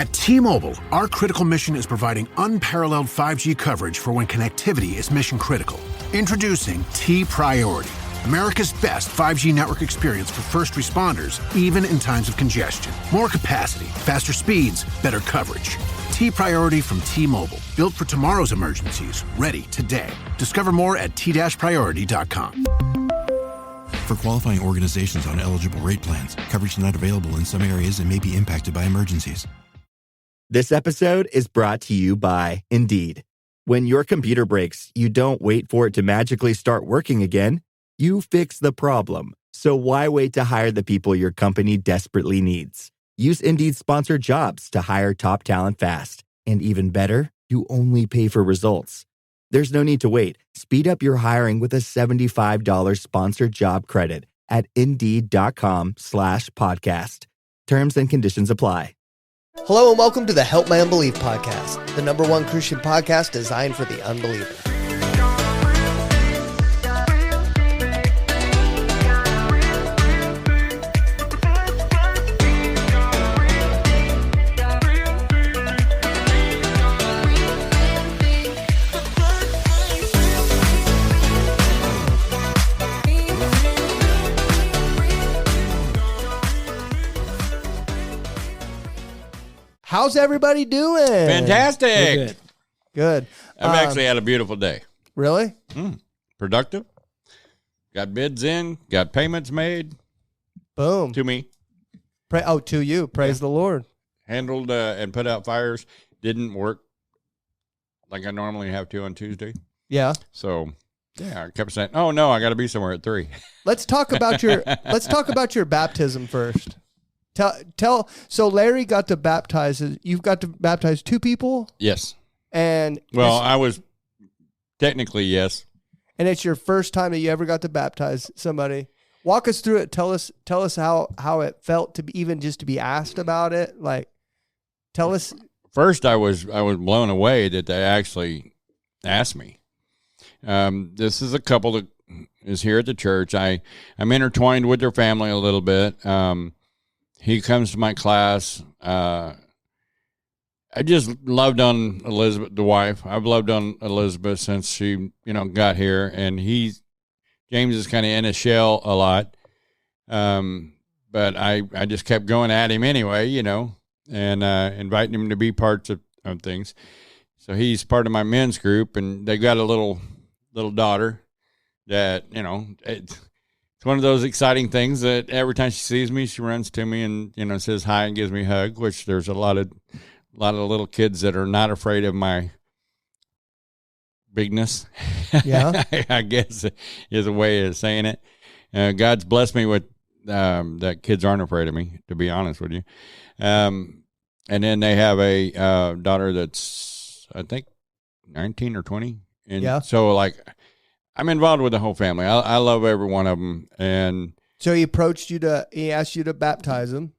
At T-Mobile, our critical mission is providing unparalleled 5G coverage for when connectivity is mission critical. Introducing T-Priority, America's best 5G network experience for first responders, even in times of congestion. More capacity, faster speeds, better coverage. T-Priority from T-Mobile, built for tomorrow's emergencies, ready today. Discover more at t-priority.com. For qualifying organizations on eligible rate plans, coverage not available in some areas and may be impacted by emergencies. This episode is brought to you by Indeed. When your computer breaks, you don't wait for it to magically start working again. You fix the problem. So why wait to hire the people your company desperately needs? Use Indeed's sponsored jobs to hire top talent fast. And even better, you only pay for results. There's no need to wait. Speed up your hiring with a $75 sponsored job credit at Indeed.com/podcast. Terms and conditions apply. Hello and welcome to the Help My Unbelief podcast, the #1 Christian podcast designed for the unbeliever. How's everybody doing? Fantastic. Good. I've actually had a beautiful day. Really? Productive. Got bids in. Got payments made. Boom. To me. To you. Praise the Lord. Handled and put out fires. Didn't work like I normally have to on Tuesday. Yeah. So, yeah, I kept saying, oh, no, I got to be somewhere at 3. Let's talk about your baptism first. So Larry got to baptize. You've got to baptize 2 people? Yes. And well, I was technically, yes. And it's your first time that you ever got to baptize somebody. Walk us through it. Tell us how it felt to be, even just to be asked about it. Like, tell us. First, I was blown away that they actually asked me. This is a couple that is here at the church. I'm intertwined with their family a little bit. He comes to my class. I just loved on Elizabeth, the wife. I've loved on Elizabeth since she, got here. And James is kind of in a shell a lot. But I just kept going at him anyway, and inviting him to be parts of things. So he's part of my men's group, and they got a little daughter that, it's one of those exciting things that every time she sees me, she runs to me and, says hi and gives me a hug, which there's a lot of little kids that are not afraid of my bigness. Yeah. I guess is a way of saying it. God's blessed me with that kids aren't afraid of me, to be honest with you. And then they have a daughter that's, I think, 19 or 20. And yeah. So, I'm involved with the whole family. I love every one of them. And so he asked you to baptize him.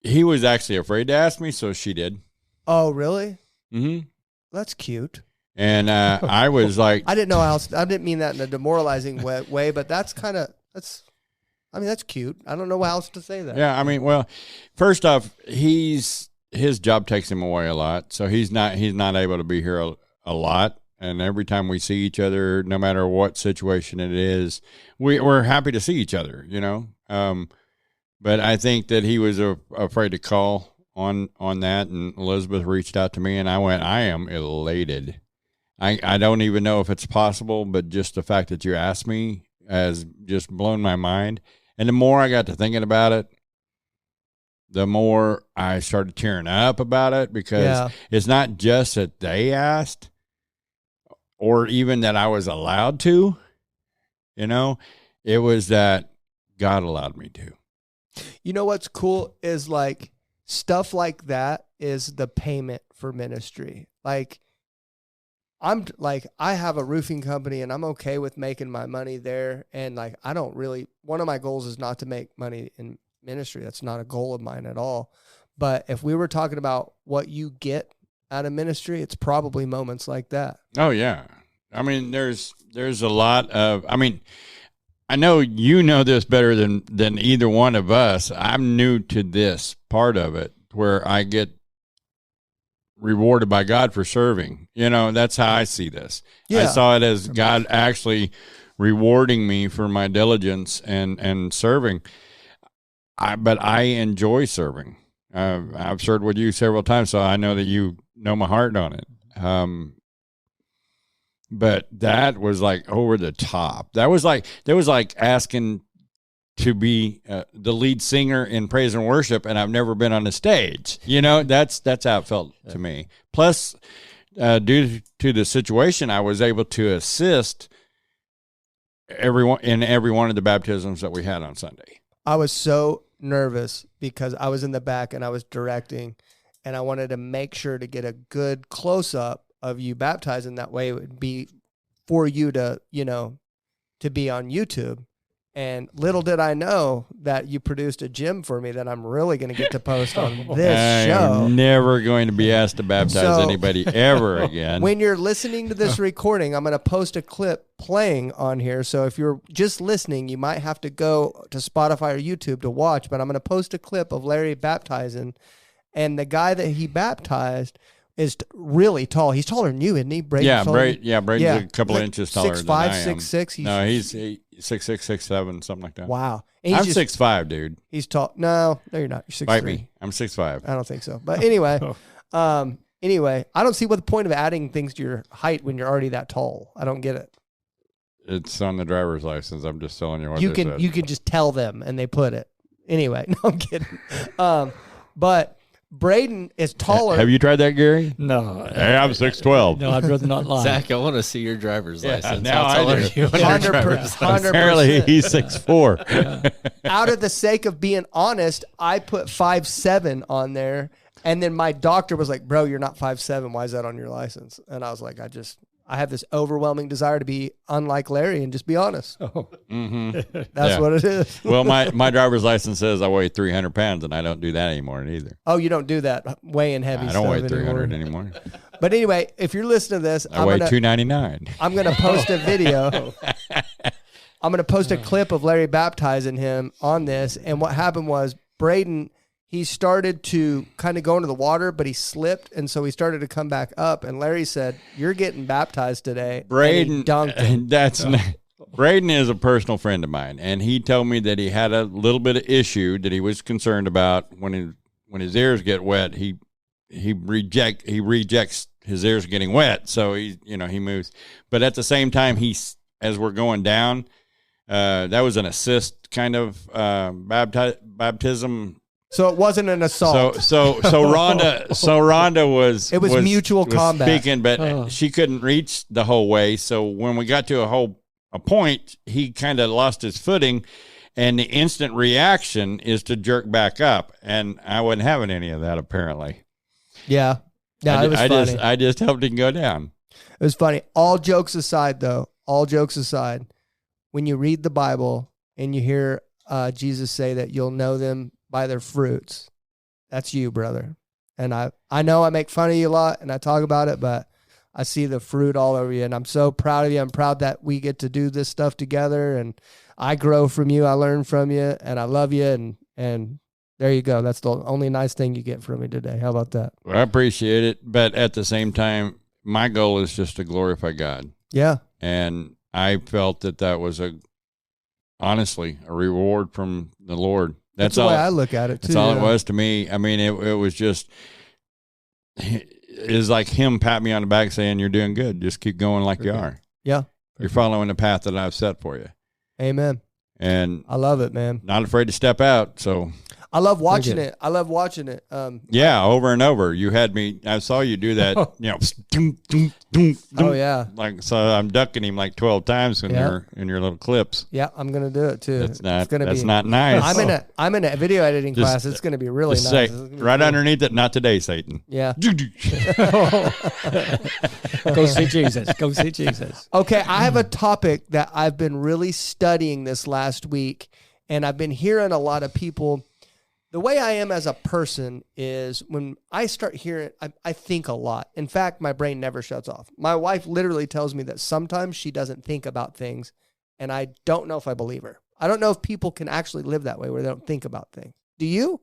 He was actually afraid to ask me, so she did. Oh, really? Mm-hmm. That's cute. And I was like, I didn't know how else. I didn't mean that in a demoralizing way, but that's cute. I don't know how else to say that. Yeah. Well, first off, his job takes him away a lot. So he's not able to be here a lot. And every time we see each other, no matter what situation it is, we're happy to see each other, but I think that he was afraid to call on that. And Elizabeth reached out to me and I am elated. I don't even know if it's possible, but just the fact that you asked me has just blown my mind. And the more I got to thinking about it, the more I started tearing up about it, because it's not just that they asked or even that I was allowed to, it was that God allowed me to. You know what's cool is stuff like that is the payment for ministry. I have a roofing company and I'm okay with making my money there. And one of my goals is not to make money in ministry. That's not a goal of mine at all. But if we were talking about what you get out of ministry, it's probably moments like that. Oh yeah. There's a lot of, I know you know this better than either one of us. I'm new to this part of it where I get rewarded by God for serving. That's how I see this. Yeah. I saw it as God actually rewarding me for my diligence and serving. But I enjoy serving. I've served with you several times, so I know that you know my heart on it. But that was like over the top. That was like asking to be the lead singer in praise and worship, and I've never been on a stage. That's how it felt to me. Plus, due to the situation, I was able to assist everyone in every one of the baptisms that we had on Sunday. I was so nervous because I was in the back and I was directing, and I wanted to make sure to get a good close up of you baptizing. That way it would be for you to, to be on YouTube. And little did I know that you produced a gym for me that I'm really going to get to post on this show. I'm never going to be asked to baptize anybody ever again. When you're listening to this recording, I'm going to post a clip playing on here. So if you're just listening, you might have to go to Spotify or YouTube to watch, but I'm going to post a clip of Larry baptizing. And the guy that he baptized is really tall. He's taller than you, isn't he? Braden's Braden's a couple of inches taller 6'5", than I am. 6'6". No, he's 6'6", 6'7", something like that. Wow. I'm 6'5", dude. He's tall. No, you're not. You're 6'3". Bite me. I'm 6'5". I don't think so. But anyway, I don't see what the point of adding things to your height when you're already that tall. I don't get it. It's on the driver's license. I'm just telling you what you they can said. You can just tell them and they put it. Anyway, no, I'm kidding. But Braden is taller. Have you tried that, Gary? No. Hey, I'm 6'12". No, I'd rather not lie. Zach, I want to see your driver's license. Now How tall I are do. you on your driver's 100%. license? Apparently, he's 6'4". Out of the sake of being honest, I put 5'7" on there. And then my doctor was like, bro, you're not 5'7". Why is that on your license? And I was like, I have this overwhelming desire to be unlike Larry and just be honest. Oh. Mm-hmm. That's what it is. Well, my driver's license says I weigh 300 pounds, and I don't do that anymore either. Oh, you don't do that weighing heavy I stuff don't weigh 300 anymore. But anyway, if you're listening to this, I weigh 299. I'm going to post a video. I'm going to post a clip of Larry baptizing him on this. And what happened was Braden, he started to kind of go into the water, but he slipped. And so he started to come back up. And Larry said, you're getting baptized today. Braden, dunked Braden is a personal friend of mine. And he told me that he had a little bit of issue that he was concerned about when his ears get wet. He rejects his ears getting wet. So he moves. But at the same time, as we're going down, that was an assist kind of baptism. So it wasn't an assault. So Rhonda was. It was mutual combat. Speaking, but she couldn't reach the whole way. So when we got to a point, he kind of lost his footing, and the instant reaction is to jerk back up, and I wasn't having any of that apparently. Yeah, it was funny. I just helped him go down. It was funny. All jokes aside, when you read the Bible and you hear Jesus say that you'll know them by their fruits, that's you, brother. And I know I make fun of you a lot and I talk about it, but I see the fruit all over you, and I'm so proud of you. I'm proud that we get to do this stuff together, and I grow from you. I learn from you, and I love you, and there you go. That's the only nice thing you get from me today. How about that? Well, I appreciate it, but at the same time, my goal is just to glorify God. Yeah. And I felt that was honestly a reward from the Lord. That's the way I look at it too. That's all it was to me. I mean, it was just, it was like him pat me on the back saying, you're doing good. Just keep going like you are. Yeah. You're following the path that I've set for you. Amen. And I love it, man. Not afraid to step out. So I love watching it. Yeah, over and over. You had me. I saw you do that. Oh yeah. Like, so I'm ducking him like 12 times in your little clips. Yeah, I'm gonna do it too. That's not nice. I'm in a video editing class. It's gonna be really nice. Say, right underneath it. Not today, Satan. Yeah. Go see Jesus. Go see Jesus. Okay, I have a topic that I've been really studying this last week, and I've been hearing a lot of people. The way I am as a person is when I start hearing, I think a lot. In fact, my brain never shuts off. My wife literally tells me that sometimes she doesn't think about things And I don't know if I believe her. I don't know if people can actually live that way where they don't think about things. Do you?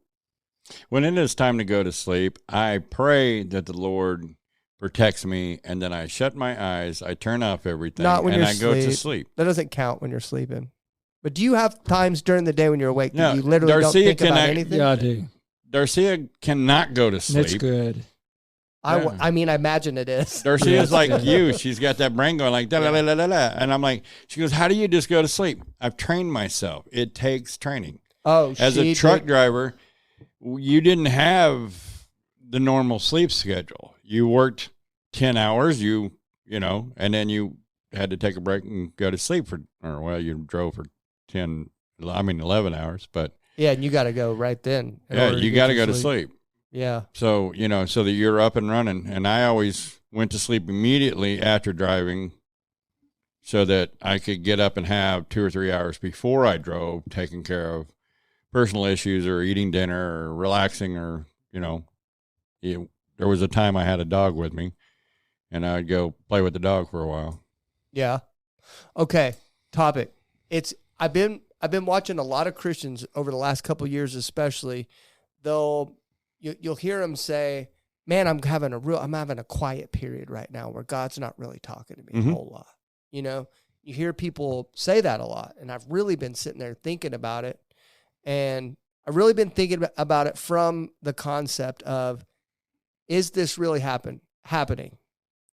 When it is time to go to sleep, I pray that the Lord protects me, and then I shut my eyes, I turn off everything, Not when and you're I go to sleep. That doesn't count when you're sleeping. But do you have times during the day when you're awake No, that you literally don't think about anything? Yeah, I do. Darcia cannot go to sleep. That's good. I mean, I imagine it is. Darcia is like you. She's got that brain going like, da, da, da, da, da, da. And I'm like, she goes, how do you just go to sleep? I've trained myself. It takes training. Oh, as a truck driver, you didn't have the normal sleep schedule. You worked 10 hours, you know, and then you had to take a break and go to sleep you drove for 11 hours, but. Yeah, and you got to go right then. Yeah, you got to go to sleep. Yeah. So, so that you're up and running. And I always went to sleep immediately after driving so that I could get up and have 2 or 3 hours before I drove, taking care of personal issues or eating dinner or relaxing or, there was a time I had a dog with me and I'd go play with the dog for a while. Yeah. Okay. Topic. I've been watching a lot of Christians over the last couple of years, especially. You'll hear them say, "Man, I'm having a quiet period right now where God's not really talking to me a whole lot." You hear people say that a lot, and I've really been sitting there thinking about it, and I've really been thinking about it from the concept of, is this really happening?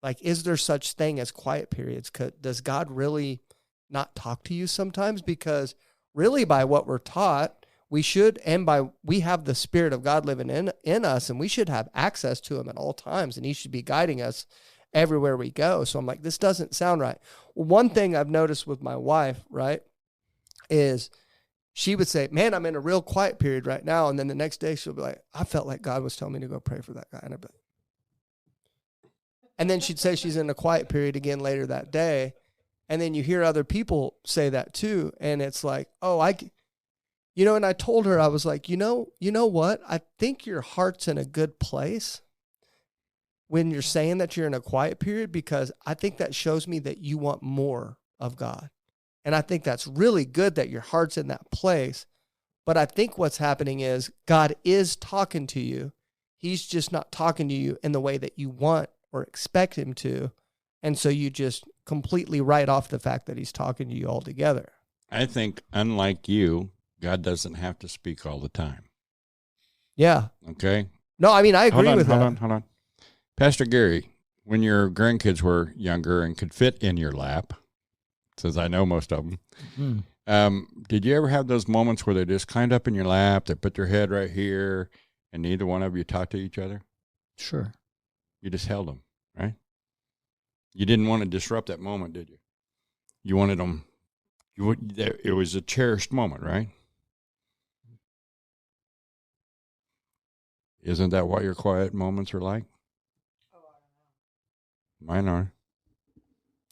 Like, is there such thing as quiet periods? Does God really not talk to you sometimes? Because really, by what we're taught, we have the Spirit of God living in us, and we should have access to him at all times, and he should be guiding us everywhere we go. So I'm like, this doesn't sound right. Well, one thing I've noticed with my wife, right, is she would say, "Man, I'm in a real quiet period right now." And then the next day she'll be like, "I felt like God was telling me to go pray for that guy." And then she'd say she's in a quiet period again later that day. And then you hear other people say that too. And it's like, and I told her, I was like, you know what? I think your heart's in a good place when you're saying that you're in a quiet period, because I think that shows me that you want more of God. And I think that's really good that your heart's in that place. But I think what's happening is God is talking to you. He's just not talking to you in the way that you want or expect him to. And so you just completely write off the fact that he's talking to you altogether. I think, unlike you, God doesn't have to speak all the time. Yeah. Okay? No, I mean, I agree with that. Hold on. Pastor Gary, when your grandkids were younger and could fit in your lap, since I know most of them, did you ever have those moments where they just climbed up in your lap, they put their head right here, and neither one of you talked to each other? Sure. You just held them, right? You didn't want to disrupt that moment, did you? You wanted them. It was a cherished moment, right? Isn't that what your quiet moments are like? Mine are.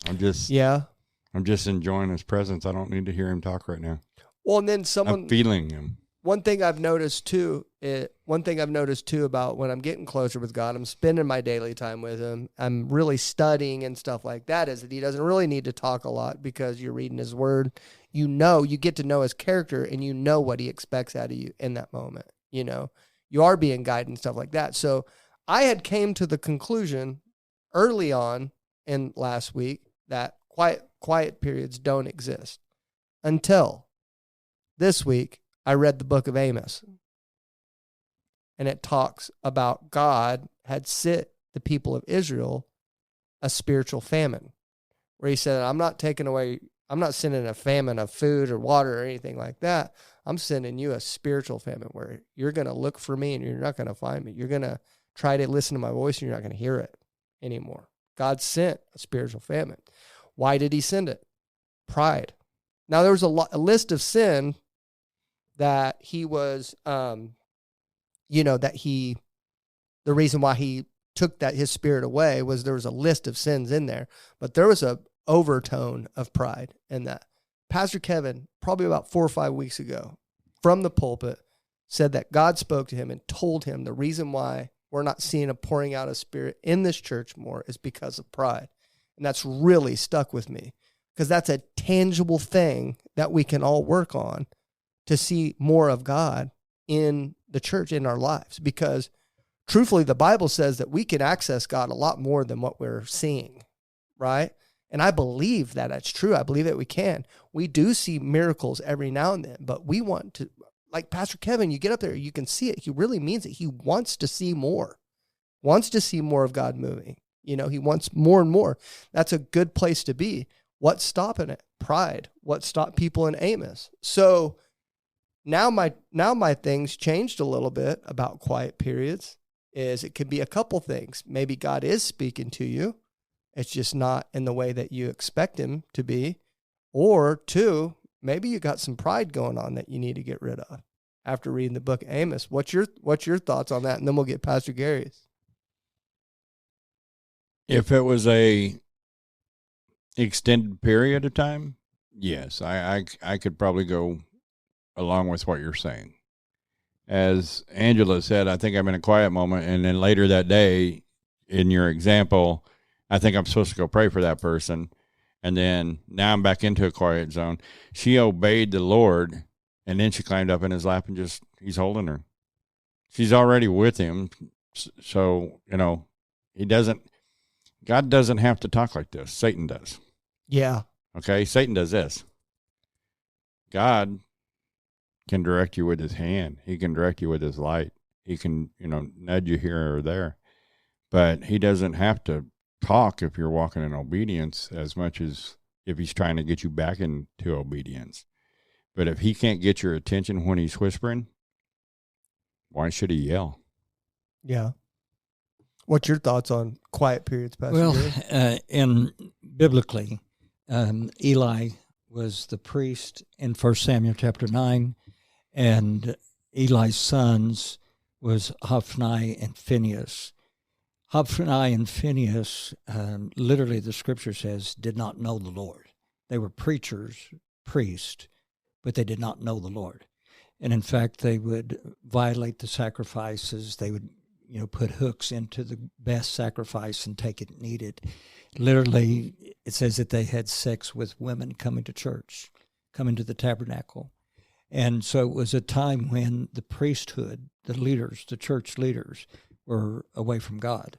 I'm just enjoying his presence. I don't need to hear him talk right now. Well, and then I'm feeling him. One thing I've noticed too about when I'm getting closer with God, I'm spending my daily time with him, I'm really studying and stuff like that, is that he doesn't really need to talk a lot because you're reading his word. You get to know his character, and you know what he expects out of you in that moment. You are being guided and stuff like that. So I had came to the conclusion early on in last week that quiet periods don't exist until this week. I read the book of Amos, and it talks about God had sent the people of Israel a spiritual famine, where he said, I'm not sending a famine of food or water or anything like that. I'm sending you a spiritual famine where you're going to look for me and you're not going to find me. You're going to try to listen to my voice and you're not going to hear it anymore. God sent a spiritual famine. Why did he send it? Pride. Now, there was a list of sin that he was, the reason why he took his spirit away was there was a list of sins in there, but there was a overtone of pride in that. Pastor Kevin, probably about 4 or 5 weeks ago, from the pulpit, said that God spoke to him and told him the reason why we're not seeing a pouring out of spirit in this church more is because of pride. And that's really stuck with me. because that's a tangible thing that we can all work on to see more of God in the church, in our lives. Because truthfully, the Bible says that we can access God a lot more than what we're seeing, right? And I believe that that's true. I believe that we can. We do see miracles every now and then, but we want to, like Pastor Kevin, you get up there, you can see it. He really means it. He wants to see more, of God moving. You know, he wants more and more. That's a good place to be. What's stopping it? Pride. What stopped people in Amos? So now my things changed a little bit about quiet periods. Is it could be a couple things. Maybe God is speaking to you. It's just not in the way that you expect him to be. Or two, maybe you got some pride going on that you need to get rid of after reading the book of Amos. What's your thoughts on that? And then we'll get Pastor Gary's. If it was a extended period of time, yes, I could probably go along with what you're saying. As Angela said, I think I'm in a quiet moment, and then later that day, in your example, I think I'm supposed to go pray for that person, and then now I'm back into a quiet zone. She obeyed the Lord, and then she climbed up in his lap and he's holding her. She's already with him, so, you know, God doesn't have to talk like this. Satan does. Yeah. Okay? Satan does this. God can direct you with his hand. He can direct you with his light. He can, you know, nudge you here or there. But he doesn't have to talk if you're walking in obedience as much as if he's trying to get you back into obedience. But if he can't get your attention when he's whispering, why should he yell? Yeah. What's your thoughts on quiet periods, Pastor? Well, in biblically, Eli was the priest in 1 Samuel chapter 9, and Eli's sons was Hophni and Phinehas. Hophni and Phinehas, literally the scripture says, did not know the Lord. They were priests, but they did not know the Lord. And in fact, they would violate the sacrifices. They would, you know, put hooks into the best sacrifice and take it and eat it. Literally, it says that they had sex with women coming to church, coming to the tabernacle. And so it was a time when the priesthood, the leaders, the church leaders, were away from God.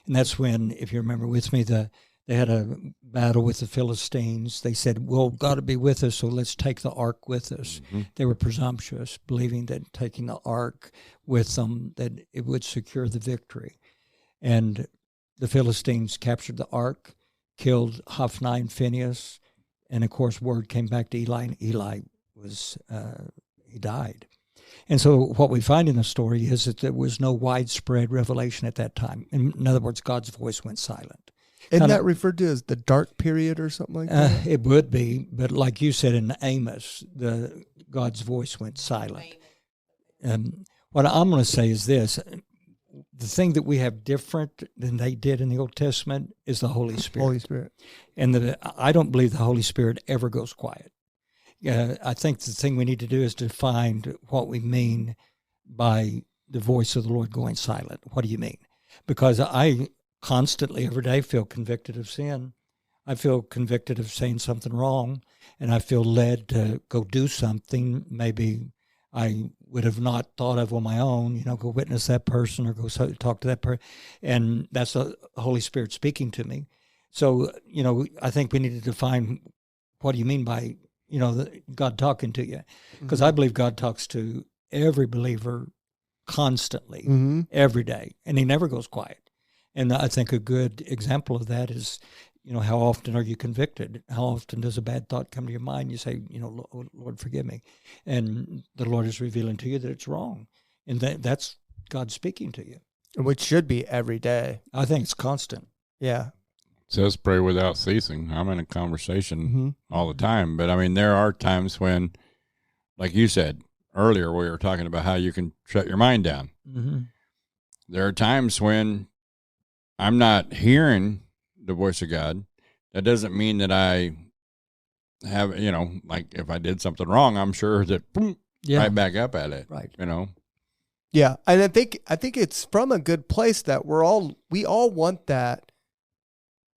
And that's when, if you remember with me, they had a battle with the Philistines. They said, well, God will be with us, so let's take the ark with us. Mm-hmm. They were presumptuous, believing that taking the ark with them, that it would secure the victory. And the Philistines captured the ark, killed Hophni and Phinehas, and of course word came back to Eli, and Eli was, he died. And so what we find in the story is that there was no widespread revelation at that time. In other words, God's voice went silent. Isn't that referred to as the dark period or something like that? It would be, but like you said in Amos, God's voice went silent. What I'm going to say is this. The thing that we have different than they did in the Old Testament is the Holy Spirit. Holy Spirit. And I don't believe the Holy Spirit ever goes quiet. I think the thing we need to do is to find what we mean by the voice of the Lord going silent. What do you mean? Because I constantly, every day, feel convicted of sin. I feel convicted of saying something wrong, and I feel led to go do something maybe I would have not thought of on my own, you know, go witness that person or go talk to that person. And that's the Holy Spirit speaking to me. So, you know, I think we need to define what do you mean by, you know, God talking to you? Because mm-hmm. I believe God talks to every believer constantly, mm-hmm. every day, and he never goes quiet. And I think a good example of that is, you know, how often are you convicted? How often does a bad thought come to your mind? You say, you know, Lord, forgive me. And the Lord is revealing to you that it's wrong. And that's God speaking to you. Which should be every day. I think it's constant. Yeah. It says pray without ceasing. I'm in a conversation mm-hmm. all the time. But, I mean, there are times when, like you said earlier, we were talking about how you can shut your mind down. Mm-hmm. There are times when I'm not hearing the voice of God. That doesn't mean that I have, you know, like if I did something wrong, I'm sure that boom, right back up at it. Right. You know? Yeah. And I think it's from a good place that we all want that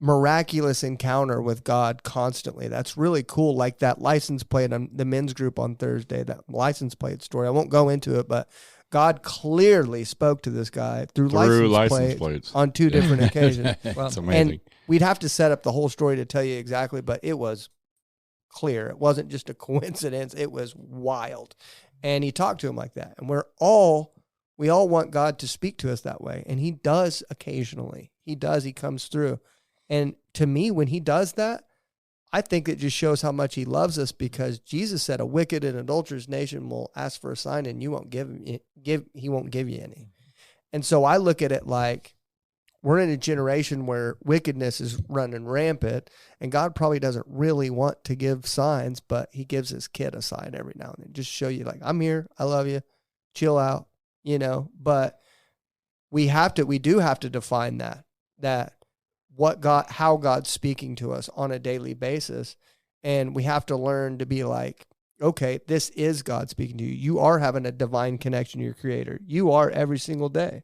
miraculous encounter with God constantly. That's really cool. Like that license plate on the men's group on Thursday, that license plate story. I won't go into it, but God clearly spoke to this guy through license plates on 2 different occasions. It's amazing. And we'd have to set up the whole story to tell you exactly, but it was clear. It wasn't just a coincidence. It was wild. And he talked to him like that. And we all want God to speak to us that way. And he does occasionally. He does. He comes through. And to me, when he does that, I think it just shows how much he loves us, because Jesus said a wicked and adulterous nation will ask for a sign and he won't give you any. And so I look at it like we're in a generation where wickedness is running rampant, and God probably doesn't really want to give signs, but he gives his kid a sign every now and then. Just show you like, I'm here. I love you. Chill out, but we do have to define that how God's speaking to us on a daily basis. And we have to learn to be like, okay, this is God speaking to you. You are having a divine connection to your creator. You are every single day,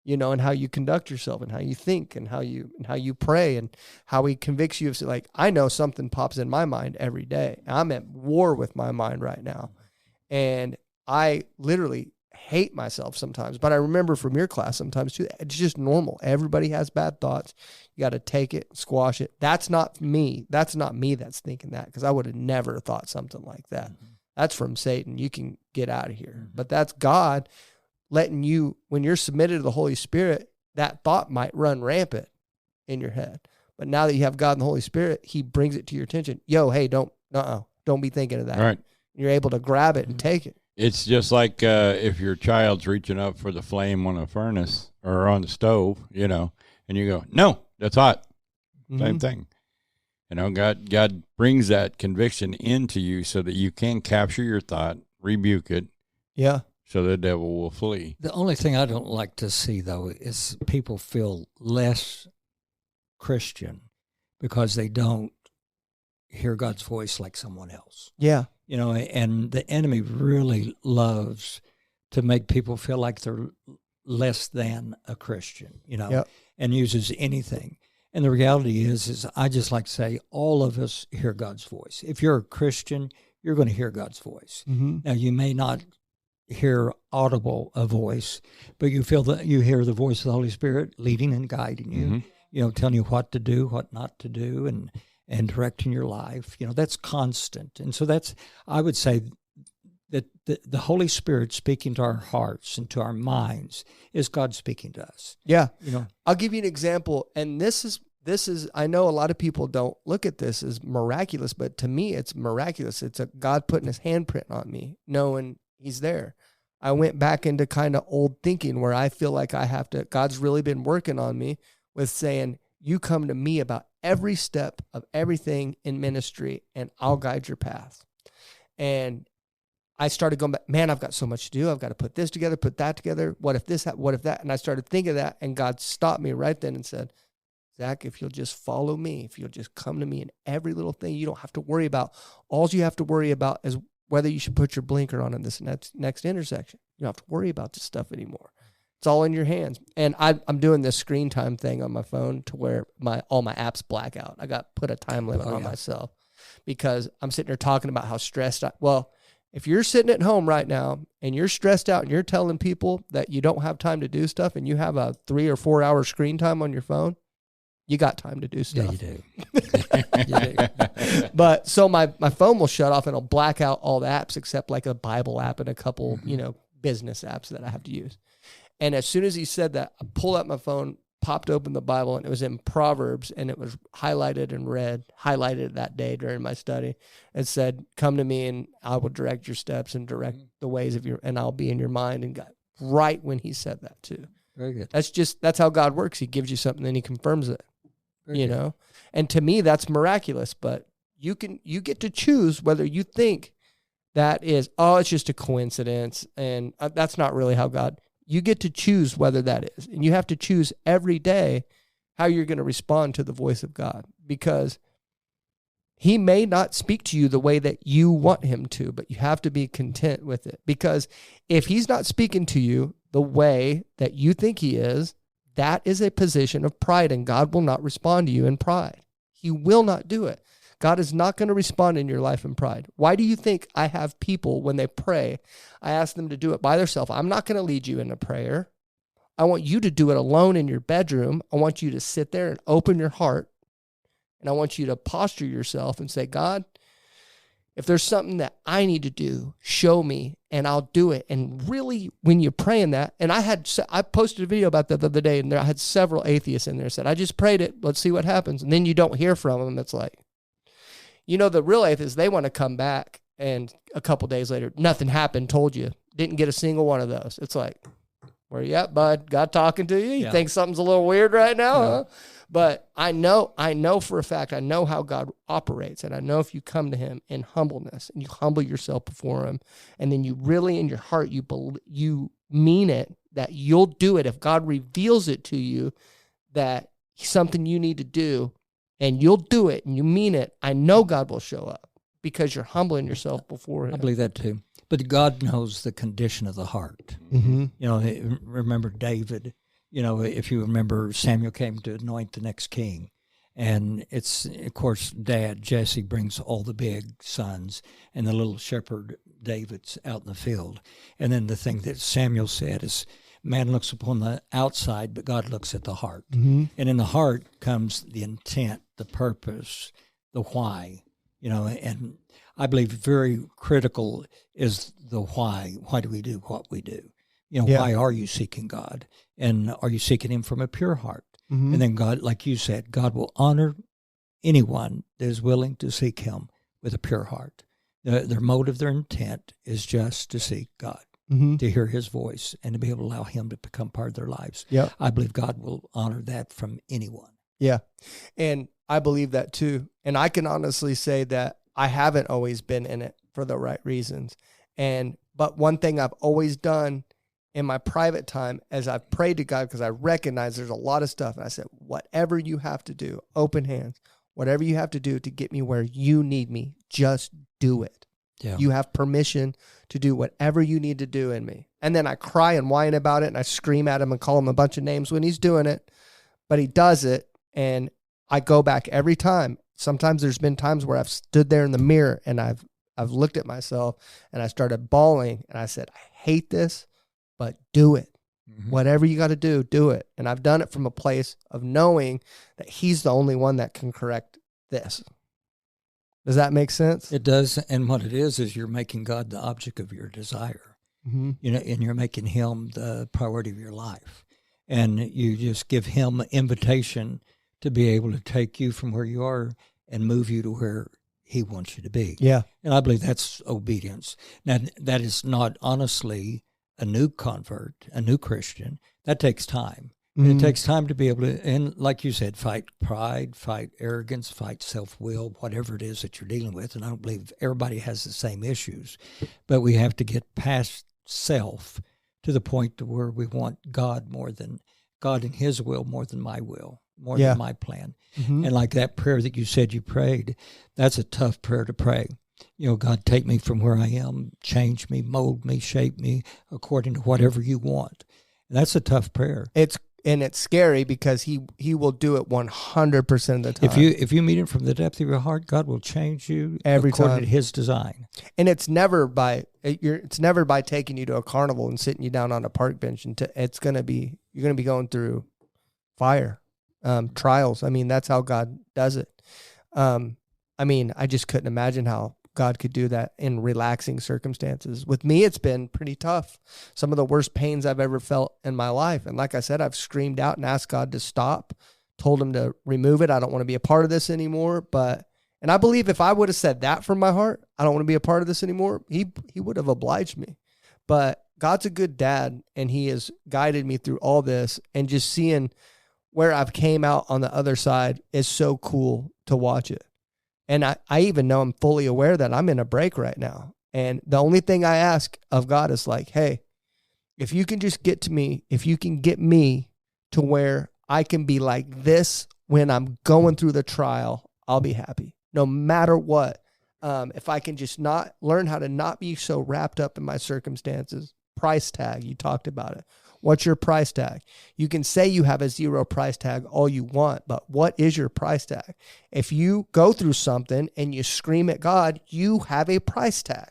and how you conduct yourself and how you think and how you pray and how he convicts you of, like, I know something pops in my mind every day. I'm at war with my mind right now. And I literally hate myself sometimes, but I remember from your class sometimes too, it's just normal. Everybody has bad thoughts. You got to take it, squash it. That's not me. That's not me that's thinking that, because I would have never thought something like that. Mm-hmm. That's from Satan. You can get out of here. Mm-hmm. But that's God letting you, when you're submitted to the Holy Spirit, that thought might run rampant in your head. But now that you have God and the Holy Spirit, he brings it to your attention. Yo, hey, don't be thinking of that. Right. You're able to grab it and take it. It's just like if your child's reaching up for the flame on a furnace or on the stove, and you go, no, that's hot. Mm-hmm. Same thing. God brings that conviction into you so that you can capture your thought, rebuke it. Yeah. So the devil will flee. The only thing I don't like to see, though, is people feel less Christian because they don't hear God's voice like someone else. Yeah. And the enemy really loves to make people feel like they're less than a Christian, Yep. and uses anything. And the reality is I just like to say all of us hear God's voice. If you're a Christian, you're going to hear God's voice. Mm-hmm. Now, you may not hear a voice, but you feel that you hear the voice of the Holy Spirit leading and guiding you, mm-hmm. Telling you what to do, what not to do, and directing your life. That's constant. And so I would say that the Holy Spirit speaking to our hearts and to our minds is God speaking to us. Yeah. I'll give you an example. And this is, I know a lot of people don't look at this as miraculous, but to me, it's miraculous. It's a God putting his handprint on me, knowing he's there. I went back into kind of old thinking where I feel like God's really been working on me with saying, you come to me about every step of everything in ministry and I'll guide your path. And I started going back, man, I've got so much to do. I've got to put this together, put that together. What if this, what if that? And I started thinking of that, and God stopped me right then and said, Zach, if you'll just follow me, if you'll just come to me in every little thing, you don't have to worry about. All you have to worry about is whether you should put your blinker on in this next intersection. You don't have to worry about this stuff anymore. It's all in your hands. And I'm doing this screen time thing on my phone to where all my apps black out. I put a time limit on myself because I'm sitting there talking about how stressed if you're sitting at home right now and you're stressed out and you're telling people that you don't have time to do stuff and you have a 3 or 4 hour screen time on your phone, you got time to do stuff. Yeah, you do. But so my phone will shut off and it'll black out all the apps except like a Bible app and a couple, business apps that I have to use. And as soon as he said that, I pulled out my phone, popped open the Bible, and it was in Proverbs, and it was highlighted that day during my study. It said, come to me and I will direct your steps and direct the ways of and I'll be in your mind. And God, right when he said that too. Very good. That's how God works. He gives you something, then he confirms it, Very good. And to me, that's miraculous, but you get to choose whether you think that is, it's just a coincidence. And that's not really how God. You get to choose whether that is. And you have to choose every day how you're going to respond to the voice of God, because he may not speak to you the way that you want him to, but you have to be content with it. Because if he's not speaking to you the way that you think he is, that is a position of pride, and God will not respond to you in pride. He will not do it. God is not going to respond in your life in pride. Why do you think I have people, when they pray, I ask them to do it by themselves? I'm not going to lead you in a prayer. I want you to do it alone in your bedroom. I want you to sit there and open your heart, and I want you to posture yourself and say, God, if there's something that I need to do, show me, and I'll do it. And really, when you're praying that, and I posted a video about that the other day, and I had several atheists in there said, I just prayed it. Let's see what happens. And then you don't hear from them. It's like, the real atheists, they want to come back, and a couple days later, nothing happened, told you. Didn't get a single one of those. It's like, where you at, bud? God talking to you? You think something's a little weird right now, huh? But I know for a fact, I know how God operates, and I know if you come to him in humbleness and you humble yourself before him, and then you really in your heart, you mean it, that you'll do it. If God reveals it to you that something you need to do, and you'll do it and you mean it, I know God will show up because you're humbling yourself before him. I believe that too. But God knows the condition of the heart. Mm-hmm. Remember David, if you remember, Samuel came to anoint the next king. And it's, of course, Dad, Jesse, brings all the big sons, and the little shepherd, David's out in the field. And then the thing that Samuel said is, man looks upon the outside, but God looks at the heart. Mm-hmm. And in the heart comes the intent, the purpose, the why, and I believe very critical is the why. Why do we do what we do? Why are you seeking God? And are you seeking him from a pure heart? Mm-hmm. And then God, like you said, God will honor anyone that is willing to seek him with a pure heart. Their motive, their intent is just to seek God. Mm-hmm. To hear his voice and to be able to allow him to become part of their lives. Yeah, I believe God will honor that from anyone. Yeah, and I believe that too. And I can honestly say that I haven't always been in it for the right reasons. But one thing I've always done in my private time is I've prayed to God, because I recognize there's a lot of stuff. And I said, whatever you have to do, open hands, whatever you have to do to get me where you need me, just do it. Yeah. You have permission to do whatever you need to do in me. And then I cry and whine about it, and I scream at him and call him a bunch of names when he's doing it. But he does it, and I go back every time. Sometimes there's been times where I've stood there in the mirror and I've looked at myself and I started bawling, and I said, I hate this, but do it. Mm-hmm. Whatever you got to do, do it. And I've done it from a place of knowing that he's the only one that can correct this. Does that make sense? It does. And what it is you're making God the object of your desire. Mm-hmm. And you're making him the priority of your life. And you just give him an invitation to be able to take you from where you are and move you to where he wants you to be. Yeah. And I believe that's obedience. Now, that is not honestly a new convert, a new Christian. That takes time. Mm-hmm. It takes time to be able to, and like you said, fight pride, fight arrogance, fight self-will, whatever it is that you're dealing with. And I don't believe everybody has the same issues, but we have to get past self to the point to where we want God more than God and his will more than my will, more than my plan. Mm-hmm. And like that prayer that you said you prayed, that's a tough prayer to pray. God, take me from where I am, change me, mold me, shape me according to whatever you want. And that's a tough prayer. It's scary because he will do it 100% of the time. If you meet him from the depth of your heart, God will change you every according time to his design. And it's never by taking you to a carnival and sitting you down on a park bench. And you're going to be going through fire, trials. I mean, that's how God does it. I just couldn't imagine how God could do that in relaxing circumstances. With me, it's been pretty tough. Some of the worst pains I've ever felt in my life. And like I said, I've screamed out and asked God to stop, told him to remove it. I don't want to be a part of this anymore. And I believe if I would have said that from my heart, I don't want to be a part of this anymore, he would have obliged me. But God's a good dad, and he has guided me through all this, and just seeing where I've came out on the other side is so cool to watch it. And I even know I'm fully aware that I'm in a break right now. And the only thing I ask of God is like, hey, if you can just get to me, if you can get me to where I can be like this when I'm going through the trial, I'll be happy. No matter what. If I can just not learn how to not be so wrapped up in my circumstances, price tag, you talked about it. What's your price tag? You can say you have a 0 price tag all you want, but what is your price tag? If you go through something and you scream at God, you have a price tag.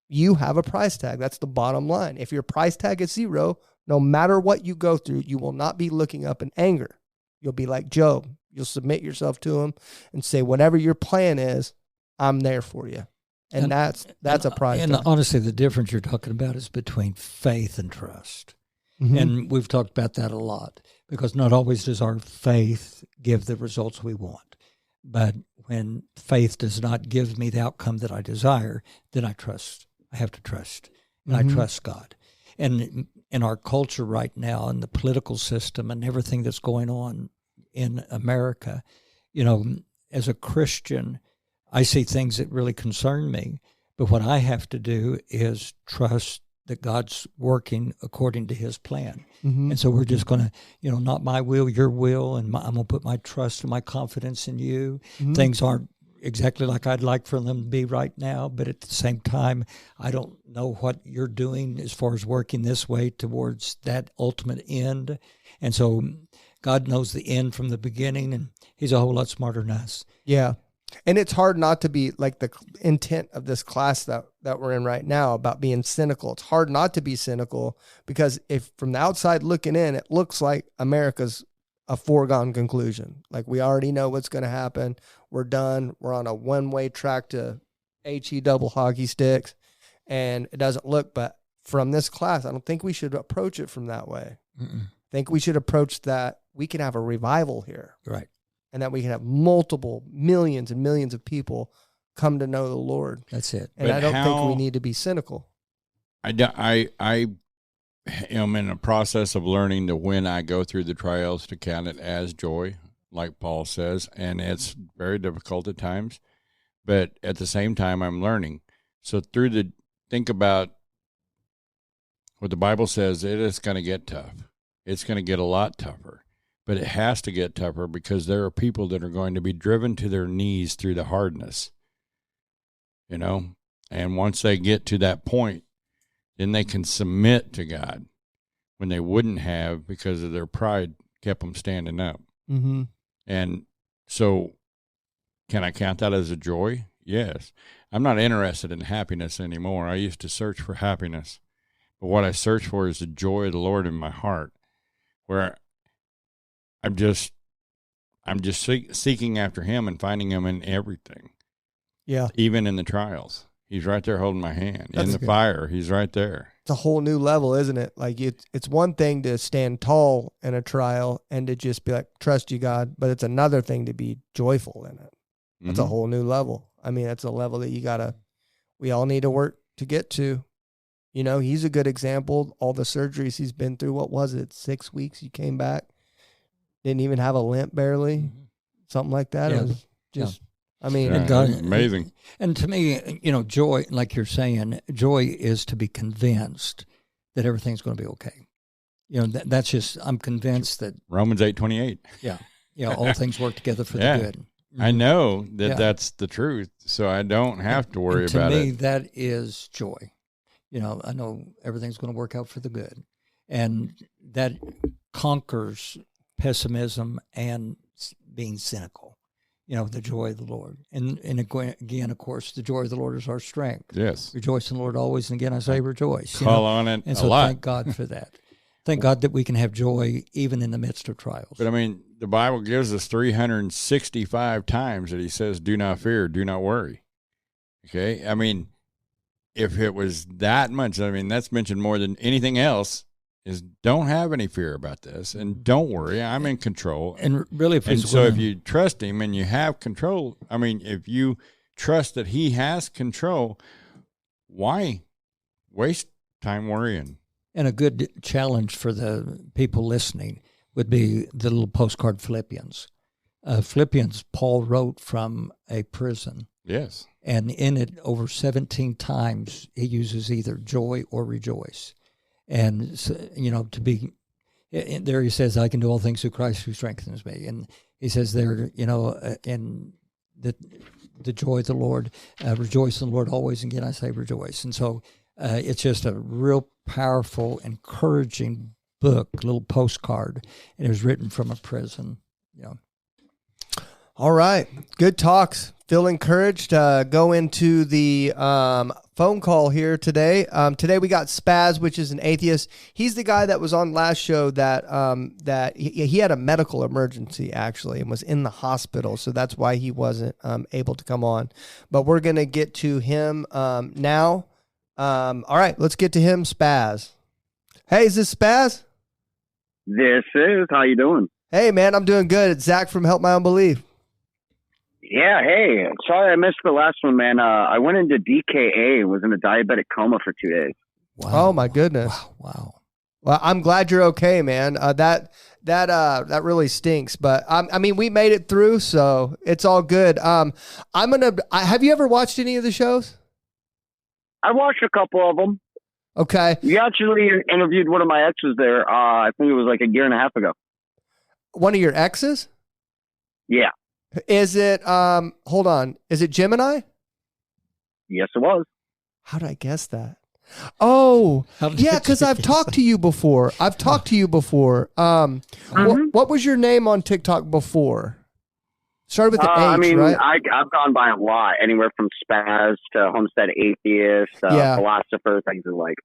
You have a price tag. That's the bottom line. If your price tag is 0, no matter what you go through, you will not be looking up in anger. You'll be like Job. You'll submit yourself to him and say, whatever your plan is, I'm there for you. And that's a price tag. And honestly, the difference you're talking about is between faith and trust. Mm-hmm. And we've talked about that a lot, because not always does our faith give the results we want. But when faith does not give me the outcome that I desire, then I trust. I have to trust. And I trust God. And in our culture right now, and the political system and everything that's going on in America, as a Christian, I see things that really concern me. But what I have to do is trust that God's working according to his plan. Mm-hmm. And so we're just going to, not my will, your will, and I'm going to put my trust and my confidence in you. Mm-hmm. Things aren't exactly like I'd like for them to be right now, but at the same time, I don't know what you're doing as far as working this way towards that ultimate end. And so God knows the end from the beginning, and he's a whole lot smarter than us. Yeah. And it's hard not to be, like the intent of this class that we're in right now about being cynical. It's hard not to be cynical, because if from the outside looking in, it looks like America's a foregone conclusion. Like, we already know what's going to happen. We're done. We're on a one-way track to HE double hockey sticks, and it doesn't look. But from this class, I don't think we should approach it from that way. Mm-mm. I think we should approach that we can have a revival here. Right. And that we can have multiple millions and millions of people come to know the Lord. That's it. And But I don't think we need to be cynical. I am in a process of learning to, when I go through the trials, to count it as joy, like Paul says, and it's very difficult at times. But at the same time, I'm learning. So think about what the Bible says. It is going to get tough. It's going to get a lot tougher. But it has to get tougher, because there are people that are going to be driven to their knees through the hardness, and once they get to that point, then they can submit to God when they wouldn't have, because of their pride kept them standing up. Mm-hmm. And so can I count that as a joy? Yes. I'm not interested in happiness anymore. I used to search for happiness, but what I search for is the joy of the Lord in my heart, where I'm just seeking after him and finding him in everything. Yeah. Even in the trials. He's right there holding my hand. That's in the good. fire, he's right there. It's a whole new level, isn't it? Like, it's one thing to stand tall in a trial and to just be like, trust you, God. But it's another thing to be joyful in it. That's a whole new level. I mean, that's a level that we all need to work to get to. He's a good example. All the surgeries he's been through. What was it? 6 weeks he came back. Didn't even have a limp, barely, something like that. Yeah. It was just, I mean, And God- amazing. And to me, joy, like you're saying, joy is to be convinced that everything's going to be okay. That's just, I'm convinced that, Romans 8:28. all things work together for Yeah. the good. I know that Yeah. that's the truth, so I don't have to worry And about to me, it. that is joy. I know everything's going to work out for the good. And that conquers pessimism and being cynical. The joy of the Lord. And again, of course, the joy of the Lord is our strength. Yes. Rejoice in the Lord always. And again, I say rejoice. Call on it And a so lot. thank God for that. Thank God that we can have joy even in the midst of trials. But I mean, the Bible gives us 365 times that he says, do not fear, do not worry. Okay? I mean, if it was that much, that's mentioned more than anything else, is don't have any fear about this, and don't worry, I'm in control. And really, if you trust him and you have control, if you trust that he has control, why waste time worrying? And a good challenge for the people listening would be the little postcard Philippians. Philippians, Paul wrote from a prison. Yes. And in it, over 17 times, he uses either joy or rejoice. And, so, to be, there he says, I can do all things through Christ who strengthens me. And he says there, in the joy of the Lord, rejoice in the Lord always. And again, I say rejoice. And so It's just a real powerful, encouraging book, little postcard. And it was written from a prison. Yeah. All right. Good talks. Feel encouraged. Go into the phone call here today. Today we got Spaz, which is an atheist. He's the guy that was on last show that he had a medical emergency, actually, and was in the hospital. So that's why he wasn't able to come on. But we're going to get to him now. All right. Let's get to him, Spaz. Hey, is this Spaz? This is. How you doing? Hey, man, I'm doing good. It's Zach from Help My Unbelief. Yeah, hey. Sorry I missed the last one, man. I went into DKA, was in a diabetic coma for 2 days. Wow. Oh, my goodness. Wow. Well, I'm glad you're okay, man. That really stinks, but I mean, we made it through, so it's all good. Have you ever watched any of the shows? I watched a couple of them. Okay. You actually interviewed one of my exes there. I think it was like a year and a half ago. One of your exes? Yeah. Is it, hold on. Is it Gemini? Yes, it was. How did I guess that? Oh, yeah, because I've talked to you before. What was your name on TikTok before? Started with the H, I mean, right? I've gone by a lot, anywhere from Spaz to Homestead Atheist, Philosopher, things like.